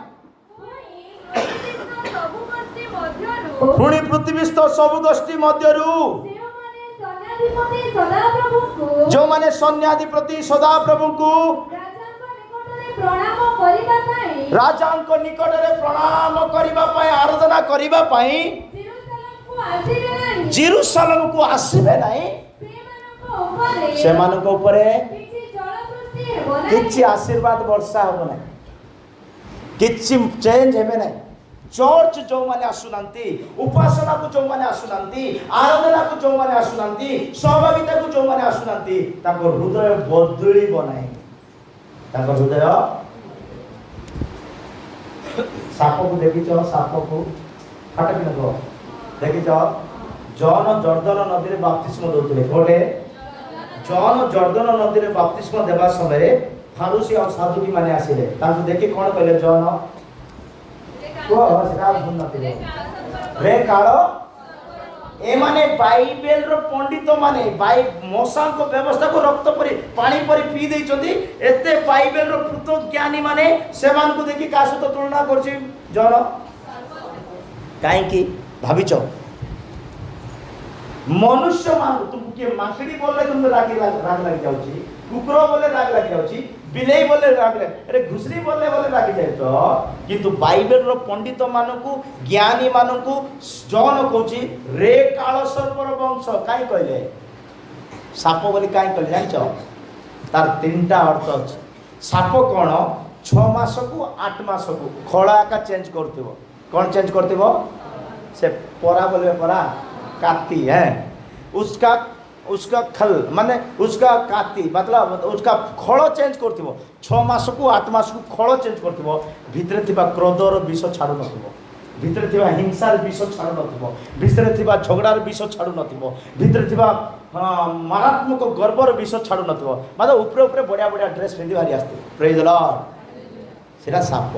ପୁଣି ପୃଥିବୀସ୍ଥ ସବୁ ଗୋଷ୍ଠୀ ମଧ୍ୟରୁ ଯେଉଁମାନେ ସୈନ୍ୟାଧିପତି ସଦାପ୍ରଭୁଙ୍କୁ ରାଜାଙ୍କ ନିକଟରେ ପ୍ରଣାମ କରିବା ପାଇଁ, ଆରାଧନା କରିବା ପାଇଁ ଜେରୁସାଲେମକୁ ଆସିବେ ନାହିଁ, ସେମାନଙ୍କ ଉପରେ କିଛି ଆଶୀର୍ବାଦ ବର୍ଷା ହେବ ନାହିଁ, କିଛି ଚେଞ୍ଜ ହେବେ ନାହିଁ। ଚର୍ଚ୍ଚ ଯେଉଁମାନେ ଆସୁନାହାନ୍ତି, ଉପାସନାକୁ ଯେଉଁମାନେ ଆସୁନାହାନ୍ତି, ଆରାଧନାକୁ ଯେଉଁମାନେ ଆସୁନାହାନ୍ତି, ସହଭାଗିତାକୁ ଯେଉଁମାନେ ଆସୁନାହାନ୍ତି, ତାଙ୍କ ହୃଦୟ ବଦଳିବ ନାହିଁ। ତାଙ୍କ ହୃଦୟ ସାପକୁ ଦେଖିଛ? ସାପକୁ ଫାଟ କିନା କୁହ, ଦେଖିଛ? ଜନ ଜର୍ଦ୍ଦନ ନଦୀରେ ବାପ୍ତିସ୍ମ ଦେଉଥିଲେ। କୋଉଠି? ଜନ ଜର୍ଦ୍ଦନ ନଦୀରେ ବାପ୍ତିସ୍ମ ଦେବା ସମୟରେ ଫାରୁସି ଆଉ ସାଧୁକି ମାନେ ଆସିଲେ। ତାଙ୍କୁ ଦେଖି କ'ଣ କହିଲେ? ଜନ କୁହ, ସେଟା ଭୁଲନଥିବ। ରେ କାଳ ଏମାନେ ବାଇବେଲର ପଣ୍ଡିତ ମାନେ ମଶାଙ୍କ ବ୍ୟବସ୍ଥାକୁ ରକ୍ତ ପରି ପାଣି ପରି ପିଇ ଦେଇଛନ୍ତି। ଏତେ ବାଇବେଲର ପୃଥ ଜ୍ଞାନୀ ମାନେ ସେମାନଙ୍କୁ ଦେଖି କାହା ସହିତ ତୁଳନା କରୁଛି? ଜନ। କାହିଁକି ଭାବିଛ? ମନୁଷ୍ୟ ମାନଙ୍କୁ ତୁମକୁ କିଏ ମାଙ୍କଡି ବୋଲେ ତୁମକୁ ରାଗ ଲାଗି ଯାଉଛି, କୁକୁର ବୋଲେ ରାଗ ଲାଗି ଯାଉଛି, ବିଲେଇ ବୋଲେ ରାଗ ଲାଗି, ଘୁଷୁରୀ ବୋଲେ ରାଗି ଯାଉଛ। କିନ୍ତୁ ବାଇବେଲର ପଣ୍ଡିତ ମାନଙ୍କୁ, ଜ୍ଞାନୀ ମାନଙ୍କୁ ଜନ କହୁଛି ରେ କାଳ ସର୍ପର ବଂଶ। କାହିଁ କହିଲେ? ସାପ ବୋଲି କାହିଁ କହିଲେ ଜାଣିଛ? ତାର 3ଟା ଅର୍ଥ ଅଛି। ସାପ କ'ଣ? 6 ମାସକୁ 8 ମାସକୁ ଖୋଳା ଏକା ଚେଞ୍ଜ କରୁଥିବ। କ'ଣ ଚେଞ୍ଜ କରୁଥିବ? से पोरा बोले पोरा काती है उसका खल माने उसका काती मतलब उसका खड़ चेंज कर 6 मास को 8 मास को खड़ चेंज कर भितर थिबा क्रोधर विष छाड़ू नथिबो भितर थिबा हिंसार विष छाड़ू नथिबो भितर थिबा झगड़ार विष छाड़ू नथिबो भितर थिबा मारात्मक गर्वर विष छाड़ू नथिबो मतलब ऊपर ऊपर बढ़िया बढ़िया ड्रेस पिंधि बाहरी आस्ते प्रेज द लॉर्ड सेटा साप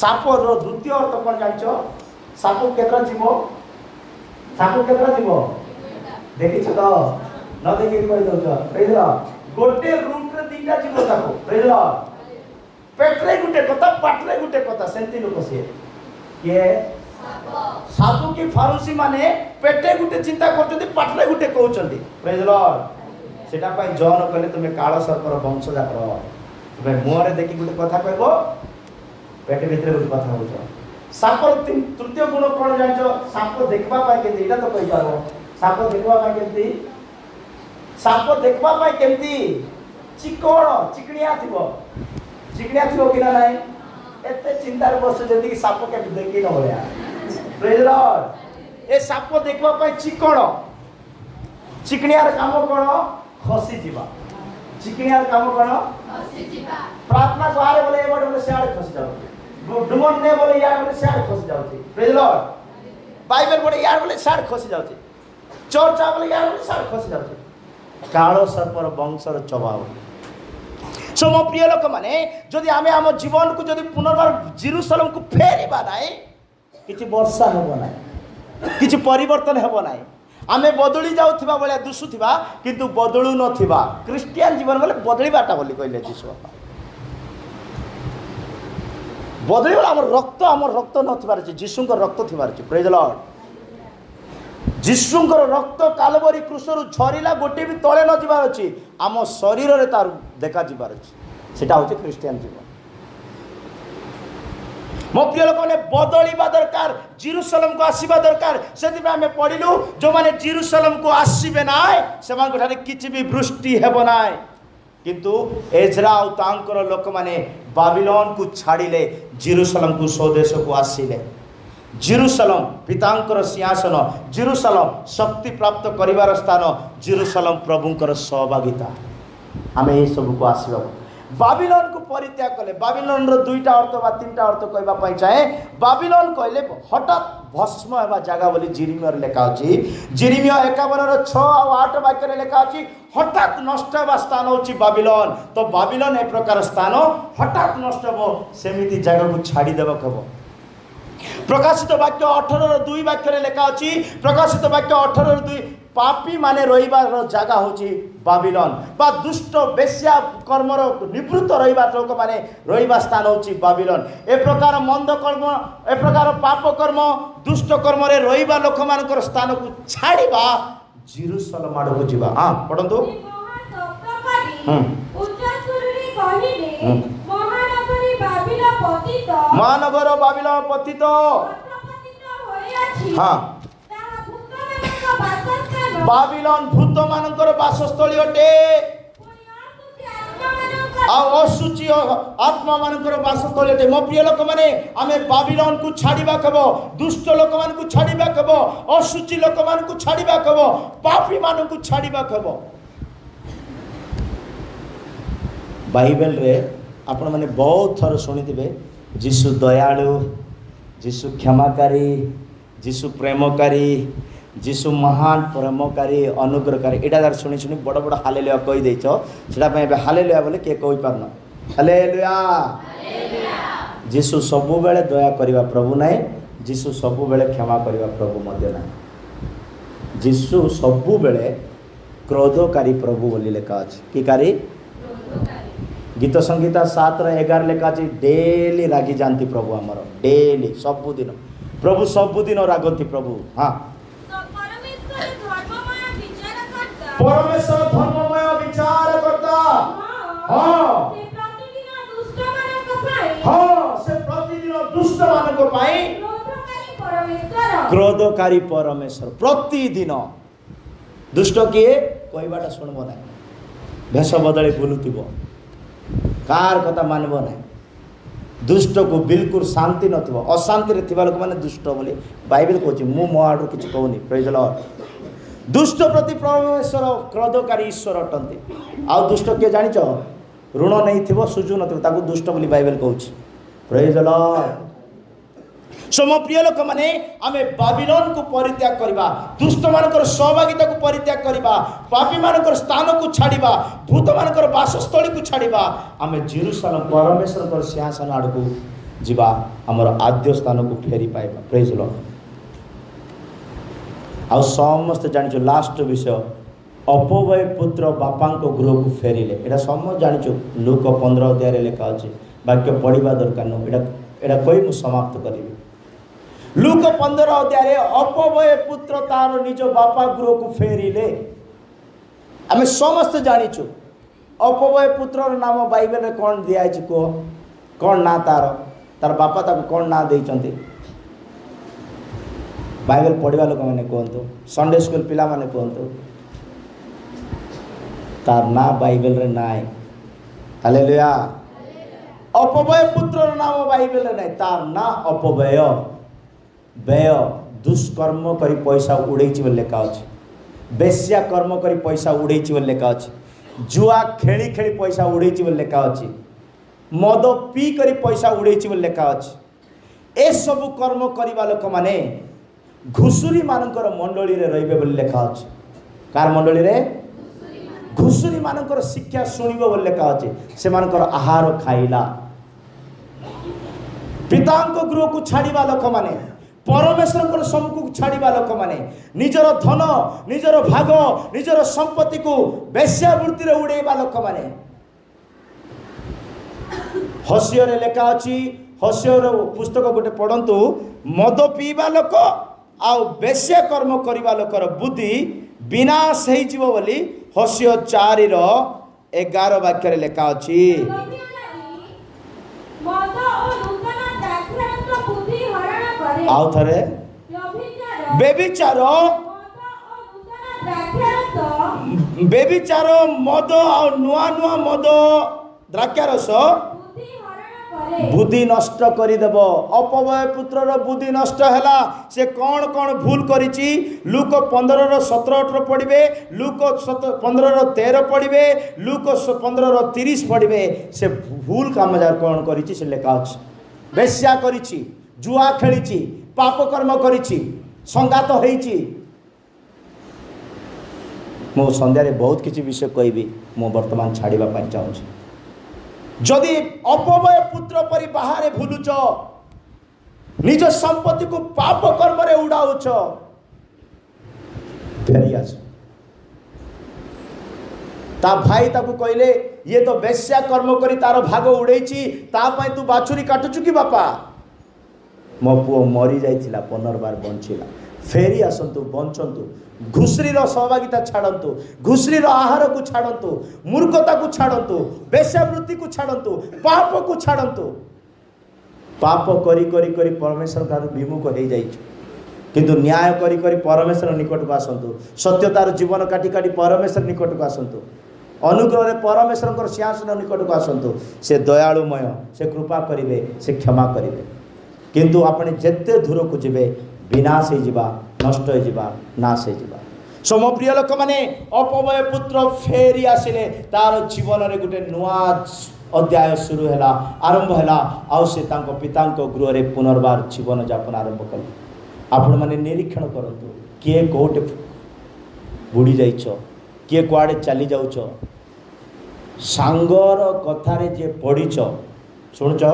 सापर द्वितीय अर्थ कौन जानिछो साप केतरा जीव साप केतरा जीव देखिछ तो न देखि कहि दउछ प्रेज द लॉर्ड गोटे रूट रे तीनटा जीव ताको प्रेज द लॉर्ड पेटरे गुटे कथा पाटरे गुटे कथा सेंती लोक से ये साधु की फारूसी माने पेटे गुटे चिंता करछथि पाटरे गुटे कहउछथि प्रेज द लॉर्ड सेटा पय जॉन कहले तुमे काळ सर्पर वंशजात तुमे मोरे देखि गुटे कथा कहबो पेट भितरे गुटे कथा होछ ସାପର ତୃତୀୟ ଗୁଣ କ'ଣ ଜାଣିଛ? ସାପ ଦେଖିବା ପାଇଁ କେମିତି? ଏଇଟା ତ କହିପାରିବ। ସାପ ଦେଖିବା ପାଇଁ କେମିତି? ସାପ ଦେଖିବା ପାଇଁ କେମିତି? ଚିକଣ ଚିକଣିଆ ଥିବ। ଚିକଣିଆ ଥିବ କି ନା ନାହିଁ? ଏତେ ଚିନ୍ତାରେ ବସୁ ଯେତିକି ସାପ କେମିତି ଦେଖି ନ ଭଳିଆ। ପ୍ରେଜ୍ ଲର୍ଡ। ଏ ସାପ ଦେଖିବା ପାଇଁ ଚିକଣ। ଚିକଣିଆର କାମ କ'ଣ? ଖସିଯିବା। ଚିକଣିଆର କାମ କ'ଣ? ପ୍ରାର୍ଥନା ବାହାରେ ବୋଲେ ଏପଟେ ବୋଲେ ସିଆଡ଼େ ଖସି ଯାଉଛି। ଡୁମନ ନେ ବୋଲେ ଇଆଡ଼େ ବୋଲେ ସିଆଡ଼େ ଖସି ଯାଉଛି। ପ୍ରେଜ୍ ଲର୍ଡ। ବାଇବେଲ ବୋଲେ ଇଆଡ଼େ ବୋଲେ ସିଆଡ଼େ ଖସି ଯାଉଛି। ଚର୍ଚ୍ଚା ବୋଲେ ଇଆଡ଼େ ବୋଲେ ସିଆଡ଼େ ଖସି ଯାଉଛି। କାଳ ସର୍ପର ବଂଶର ଚବାଉ। ସୋ ମୋ ପ୍ରିୟ ଲୋକମାନେ, ଯଦି ଆମେ ଆମ ଜୀବନକୁ ଯଦି ପୁନର୍ବାର ଜେରୁସାଲେମକୁ ଫେରିବା ନାହିଁ, କିଛି ବର୍ଷା ହେବ ନାହିଁ, କିଛି ପରିବର୍ତ୍ତନ ହେବ ନାହିଁ। ଆମେ ବଦଳି ଯାଉଥିବା ଭଳିଆ ଦିଶୁଥିବା କିନ୍ତୁ ବଦଳୁ ନଥିବା। ଖ୍ରୀଷ୍ଟିଆନ ଜୀବନ ବୋଲେ ବଦଳିବାଟା ବୋଲି କହିଲେ ଯୀଶୁ ବାପା। ବଦଳିଗଲା ଆମର ରକ୍ତ ନଥିବାର ଅଛି, ଯୀଶୁଙ୍କର ରକ୍ତ ଥିବାର ଅଛି। ପ୍ରେଜ୍ ଲର୍ଡ। ଯୀଶୁଙ୍କର ରକ୍ତ କାଲବରୀ କ୍ରୁଶରୁ ଝରିଲା, ଗୋଟିଏ ବି ତଳେ ନ ଯିବାର ଅଛି। ଆମ ଶରୀରରେ ତାର ଦେଖାଯିବାର ଅଛି। ସେଟା ହେଉଛି ଖ୍ରୀଷ୍ଟିଆନ ଜୀବନ। ମୋ ପ୍ରିୟ ଲୋକମାନେ, ବଦଳିବା ଦରକାର, ଜେରୁସାଲେମକୁ ଆସିବା ଦରକାର। ସେଥିପାଇଁ ଆମେ ପଢ଼ିଲୁ, ଯେଉଁମାନେ ଜେରୁସାଲେମକୁ ଆସିବେ ନାହିଁ ସେମାନଙ୍କଠାରେ କିଛି ବି ବୃଷ୍ଟି ହେବ ନାହିଁ। କିନ୍ତୁ ଏଜ୍ରା ଆଉ ତାଙ୍କର ଲୋକମାନେ ବାବିଲୋନକୁ ଛାଡ଼ିଲେ, ଜେରୁସାଲେମକୁ ସ୍ୱଦେଶକୁ ଆସିଲେ। ଜେରୁସାଲେମ ପିତାଙ୍କର ସିଂହାସନ, ଜେରୁସାଲେମ ଶକ୍ତି ପ୍ରାପ୍ତ କରିବାର ସ୍ଥାନ, ଜେରୁସାଲେମ ପ୍ରଭୁଙ୍କର ସହଭାଗିତା। ଆମେ ଏସବୁକୁ ଆସିବାକୁ ବାବିଲୋନକୁ ପରିତ୍ୟାଗ କଲେ। ବାବିଲୋନର ଦୁଇଟା ଅର୍ଥ ବା ତିନିଟା ଅର୍ଥ କହିବା ପାଇଁ ଚାହେଁ। ବାବିଲୋନ କହିଲେ ହଠାତ୍ ଭସ୍ମ ହେବା ଜାଗା ବୋଲି ଜିରିମିୟରେ ଲେଖା ଅଛି। ଜିରିମିୟ 51ର 6 ଆଉ 8 ବାକ୍ୟରେ ଲେଖା ଅଛି, ହଠାତ୍ ନଷ୍ଟ ହେବା ସ୍ଥାନ ହେଉଛି ବାବିଲୋନ। ତ ବାବିଲୋନ ଏ ପ୍ରକାର ସ୍ଥାନ ହଠାତ୍ ନଷ୍ଟ ହେବ, ସେମିତି ଜାଗାକୁ ଛାଡ଼ିଦେବାକୁ ହେବ। ପ୍ରକାଶିତ ବାକ୍ୟ 18ର 2 ବାକ୍ୟରେ ଲେଖା ଅଛି, ପ୍ରକାଶିତ ବାକ୍ୟ 18ର 2, ପାପୀ ମାନେ ରହିବାର ଜାଗା ହେଉଛି ବାବିଲୋନ ବା ଦୁଷ୍ଟ ବେଶ୍ୟା କର୍ମର ନିବୃତ୍ତ ରହିବା ଲୋକମାନେ ରହିବା ସ୍ଥାନ ହେଉଛି ବାବିଲୋନ। ଏ ପ୍ରକାର ମନ୍ଦ କର୍ମ, ଏ ପ୍ରକାର ପାପ କର୍ମ, ଦୁଷ୍ଟ କର୍ମରେ ରହିବା ଲୋକମାନଙ୍କର ସ୍ଥାନକୁ ଛାଡ଼ିବା ଜେରୁସାଲେମ ଆଡ଼କୁ ଯିବା। ପଢ଼ନ୍ତୁ। ମହାନଗର ବାବିଲୋନ ପତିତ। ବାବିଲୋନ ଭୂତ ମାନଙ୍କର ବାସସ୍ଥଳୀ ଅଟେ, ଆଉ ଅଶୁଚି ଆତ୍ମା ମାନଙ୍କର ବାସସ୍ଥଳୀ ଅଟେ। ମୋ ପ୍ରିୟ ଲୋକମାନେ, ଆମେ ବାବିଲୋନକୁ ଛାଡ଼ିବାକୁ ହେବ, ଦୁଷ୍ଟ ଲୋକମାନଙ୍କୁ ଛାଡ଼ିବାକୁ ହେବ, ଅଶୁଚି ଲୋକମାନଙ୍କୁ ଛାଡ଼ିବାକୁ ହେବ, ପାପୀ ମାନଙ୍କୁ ଛାଡ଼ିବାକୁ ହେବ। ବାଇବେଲରେ ଆପଣମାନେ ବହୁତ ଥର ଶୁଣିଥିବେ, ଯୀଶୁ ଦୟାଳୁ, ଯୀଶୁ କ୍ଷମାକାରୀ, ଯୀଶୁ ପ୍ରେମକାରୀ, ଯୀଶୁ ମହାନ ପ୍ରେମକାରୀ, ଅନୁଗ୍ରହକାରୀ। ଏଇଟା ଯାର ଶୁଣି ଶୁଣି ବଡ଼ ବଡ଼ ହାଲେଲୁୟା କହିଦେଇଛ। ସେଟା ପାଇଁ ଏବେ ହାଲେଲୁୟା ବୋଲି କିଏ କହିପାରୁନ। ହାଲେଲୁୟା। ଯୀଶୁ ସବୁବେଳେ ଦୟା କରିବା ପ୍ରଭୁ ନାହିଁ, ଯୀଶୁ ସବୁବେଳେ କ୍ଷମା କରିବା ପ୍ରଭୁ ମଧ୍ୟ ନାହିଁ। ଯୀଶୁ ସବୁବେଳେ କ୍ରୋଧକାରୀ ପ୍ରଭୁ ବୋଲି ଲେଖା ଅଛି। କି କାରୀ? ଗୀତ ସଂହିତା 7:11 ଲେଖା ଅଛି, ଡେଲି ରାଗି ଯାଆନ୍ତି ପ୍ରଭୁ ଆମର, ଡେଲି, ସବୁଦିନ। ପ୍ରଭୁ ସବୁଦିନ ରାଗନ୍ତି ପ୍ରଭୁ। ପରମେଶ୍ୱର ଧର୍ମମୟ ବିଚାରକର୍ତ୍ତା। ସେ ପ୍ରତିଦିନ ଦୁଷ୍ଟ ମାନଙ୍କ ପାଇଁ କ୍ରୋଧକାରୀ ପରମେଶ୍ୱର। ପ୍ରତିଦିନ ଦୁଷ୍ଟ କିଏ କହିବାଟା ଶୁଣିବ ନାହିଁ, ଭେଷ ବଦଳି ବୁଲୁଥିବ, କାହାର କଥା ମାନିବ ନାହିଁ, ଦୁଷ୍ଟକୁ ବିଲକୁଲ ଶାନ୍ତି ନଥିବ, ଅଶାନ୍ତିରେ ଥିବା ଲୋକମାନେ ଦୁଷ୍ଟ ବୋଲି ବାଇବେଲ କହୁଛି। ମୁଁ ମୋ ଆଡ଼ୁ କିଛି କହୁନି। ପ୍ରେଜ୍ ଦ ଲର୍ଡ। ଦୁଷ୍ଟ ପ୍ରତି ପରମେଶ୍ୱର କ୍ରୋଧକାରୀ ଈଶ୍ୱର ଅଟନ୍ତି। ଆଉ ଦୁଷ୍ଟ କିଏ ଜାଣିଛ? ଋଣ ନେଇଥିବ, ସୁଝୁ ନଥିବ, ତାକୁ ଦୁଷ୍ଟ ବୋଲି ବାଇବେଲ କହୁଛି। ପ୍ରେଜ୍ ଦ ଲର୍ଡ। ସୋ ମୋ ପ୍ରିୟ ଲୋକମାନେ, ଆମେ ବାବିଲୋନକୁ ପରିତ୍ୟାଗ କରିବା, ଦୁଷ୍ଟମାନଙ୍କର ସହଭାଗିତାକୁ ପରିତ୍ୟାଗ କରିବା, ପାପୀମାନଙ୍କର ସ୍ଥାନକୁ ଛାଡ଼ିବା, ଭୂତମାନଙ୍କର ବାସସ୍ଥଳୀକୁ ଛାଡ଼ିବା, ଆମେ ଜେରୁସାଲେମ ପରମେଶ୍ୱରଙ୍କର ସିଂହାସନ ଆଡ଼କୁ ଯିବା, ଆମର ଆଦ୍ୟ ସ୍ଥାନକୁ ଫେରି ପାଇବା। ପ୍ରେଜ୍ ଦ ଲର୍ଡ। ଆଉ ସମସ୍ତେ ଜାଣିଛୁ ଲାଷ୍ଟ ବିଷୟ, ଅପବୟ ପୁତ୍ର ବାପାଙ୍କ ଗୃହକୁ ଫେରିଲେ। ଏଇଟା ସମସ୍ତେ ଜାଣିଛୁ, ଲୁକ 15 ଅଧ୍ୟାୟରେ ଲେଖା ଅଛି। ବାକ୍ୟ ପଢ଼ିବା ଦରକାର ନୁହଁ, ଏଇଟା କହି ମୁଁ ସମାପ୍ତ କରିବି। ଲୁକ 15 ଅଧ୍ୟାୟରେ ଅପବୟ ପୁତ୍ର ତାର ନିଜ ବାପା ଗୃହକୁ ଫେରିଲେ। ଆମେ ସମସ୍ତେ ଜାଣିଛୁ ଅପବୟ ପୁତ୍ରର ନାମ ବାଇବେଲରେ କ'ଣ ଦିଆଯାଇଛି କୁହ? କ'ଣ ନାଁ ତାର? ତାର ବାପା ତାକୁ କ'ଣ ନାଁ ଦେଇଛନ୍ତି? बाइबल पढ़ा लोक मैंने कहतु संडे स्कूल पिला माने कहतु तार ना बाइबल रे नाय हालेलुया अपव्यय पुत्र नाम बाइबल रे नाय तार ना अपव्यय व्यय दुष्कर्म करी पैसा उड़ेची बोल लेखा अछि बेश्या कर्म करी पैसा उड़ेची बोल लेखा अछि जुआ खेली खेली पैसा उड़ेची बोल लेखा अछि मद पी करी पैसा उड़ेची बोल लेखा अछि ए सब कर्म करिबा लोक माने घुसुरी मानकर मंडली रे रहिबे बोल लेखा अछि कार मंडली रे घुसुरी मानकर शिक्षा सुनिबो बोल लेखा अछि से मानकर आहार खाइला पितांको गृह को छाड़ीबा लोक माने परमेश्वर सम्मुख को छाड़ीबा लोक माने निजर धन निजर भाग निजर संपत्ति को वेश्यावृत्ति रे उड़ेबा लोक माने हसियो रे लेखा अछि हसियो रे पुस्तक गोटे पढ़ंतु मद पीबा लोक आ वेश्या कर्म करिबा लोकर बुद्धि विनाश हेइ जीव बोली हसियो 4:11 वाक्य रे लेखा अछि मद ओ नूतन द्राक्षारस बुद्धि हरण करे आउ थरे बेविचार बेविचार मद और नुआ नुआ मद द्राक्षारस बुद्धि नष्ट करदेव अपव्यय पुत्रर बुद्धि नष्ट है से कौन कौन भूल करिछि लूक 15:17-18 पढ़िबे लूक 15:13 पढ़िबे लूक 15:30 पढ़िबे से भूल काम जार कौन करिछि से लेखा अछि वेश्या करिछि जुआ खेलिछि पाप कर्म करिछि संगात होइछि मो संध्या रे बहुत किछि विषय कहबी मो वर्तमान छाड़ीबा पई चाहूछि जदि अपव्यय पुत्र परि बाहर भूलुच निज संपत्ति को पाप कर्म रे उड़ाउछ फेरी आस ता भाई ताकू कहले ये तो वेश्या कर्म करी तार भाग उड़ेछि ता पई तू बाछुरी काटुछु कि बापा मो पुओ मरी जाइथिला पुनर्बार बंचिला फेरी आसंतु बंचंतु घुसरीर सहभागिता छाड़ंतु घुसरीर आहार को छाड़ंतु मूर्खता को छाड़ंतु वेश्यावृत्ति को छाड़ंतु पाप को छाड़ंतु पाप करी करी करी परमेश्वर का विमुख हो जाइछु किंतु न्याय करी करी परमेश्वर निकट को आसंतु सत्यतार जीवन काटी काटी परमेश्वर निकट को आसंतु अनुग्रह रे परमेश्वर सिंहासन निकट को आसंतु से दयालुमय से कृपा करिवे से क्षमा करिवे किंतु आपने जेते दूर को जिवे विनाश हो जावा नष्ट हो जावा नाश हो जावा सम प्रिय लोक मैंने अपव्यय पुत्र फेरी आसिले तार जीवन रे गोटे नुआ अध्याय शुरू है आरंभ है आउ से तांको पितांको गृह रे पुनर्बार जीवन यापन आरंभ कले आपण माने निरीक्षण करंतु किए कोटे बुड़ी जाइछ किए कुआडे चली जाउछ सांगर कथारे जे पढ़िछ सुनछ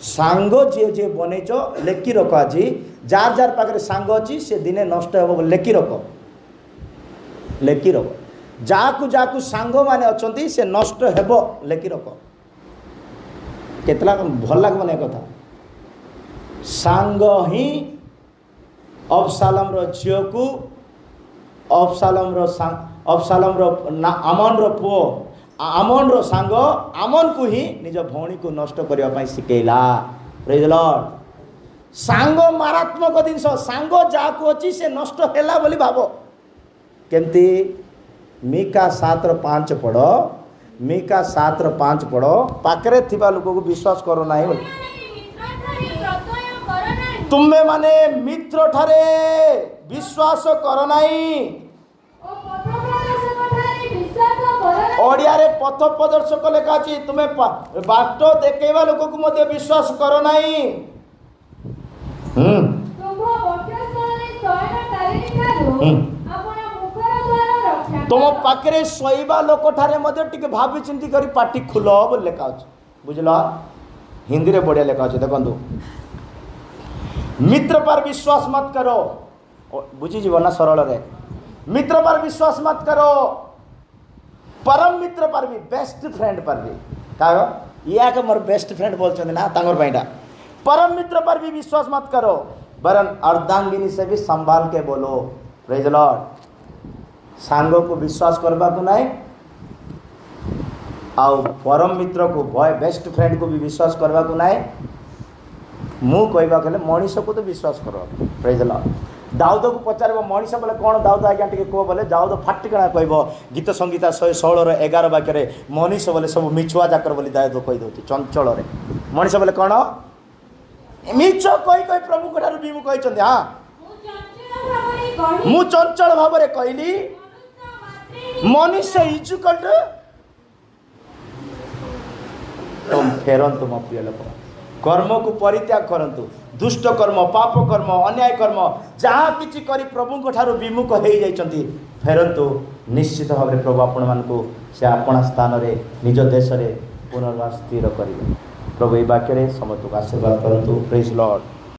सांग जे जे बनैछ लेखि रख आज जार जार पाखे सांग अच्छी से दिने नष्ट हो लेखि रख जाकु जाकु सांग माने अछंती से नष्ट हेबो लेखि रख केतला भल लागबो ने कथा सांग ही अबशालोम रो झियो को अबशालोम रो आमन रो पुओ आमन रो सांग आमन को ही निज भौणी को नष्ट करबा पई सिकेला प्रेज लॉर्ड सांग मारात्मक जिनस सांग जाकु अच्छी से नष्ट हैला बोली भाव केमती मीका 7:5 पढ़ मीका 7:5 पढ़ पाखरे थिबा लोक को विश्वास करो नाही तुम्बे माने मित्र ठारे विश्वास करो नाही ओडिया रे पथ प्रदर्शक लेखा अछि तुमे बाट देखेबा लोक को मते विश्वास करो नाही तुम पाखे शोवा लोक ठारे टे भावी चिंती कर पाटी खुल बोल लेखा अच्छे बुझल हिंदी रे बढ़िया लेखा अच्छे देखो मित्र पर विश्वास मत करो बुझीज ना सरल रे मित्र पर विश्वास मत करो परम मित्र पर भी बेस्ट फ्रेंड पर भी कह या के मोर बेस्ट फ्रेंड बोलते ना तांगर पैंडा परम मित्र पर भी विश्वास मत करो वरन अर्धांगिनी से भी संभाल के बोलो प्रेज लॉर्ड सांग को विश्वास करबा को नहीं आउ परम मित्र को भय बेस्ट फ्रेंड को भी विश्वास करबा को नहीं मु कहबा कहले मनीष को तो विश्वास करो प्रेज लॉर्ड दाऊद को पचार मनीष बोले कौन दाऊद आज्ञा टे कह बोले दाऊद फाटिकଣା कह गीत संगीता 116 वाक्य मनीष बोले सब मिछुआ जाकर बोली दाऊद कहीदे चंचल मनीष बोले कौन मिछ कही कही प्रभु ठार विमुख कहते हाँ मु चंचल भाव कहली मनीष इजुकल तुम फेरतु मो प्रिय लोक कर्म को परित्याग करंतु दुष्ट कर्म पाप कर्म अन्याय कर्म जहाँ किसी करी प्रभु ठार विमुख हो जाइछंती फेरतु निश्चित भाव में प्रभु आपण मानकु से आपणा स्थान रे निज देश रे पुनर्वास स्थिर करिवे प्रभु ए वाक्य रे समस्त आशीर्वाद करंतु प्रेज लॉर्ड।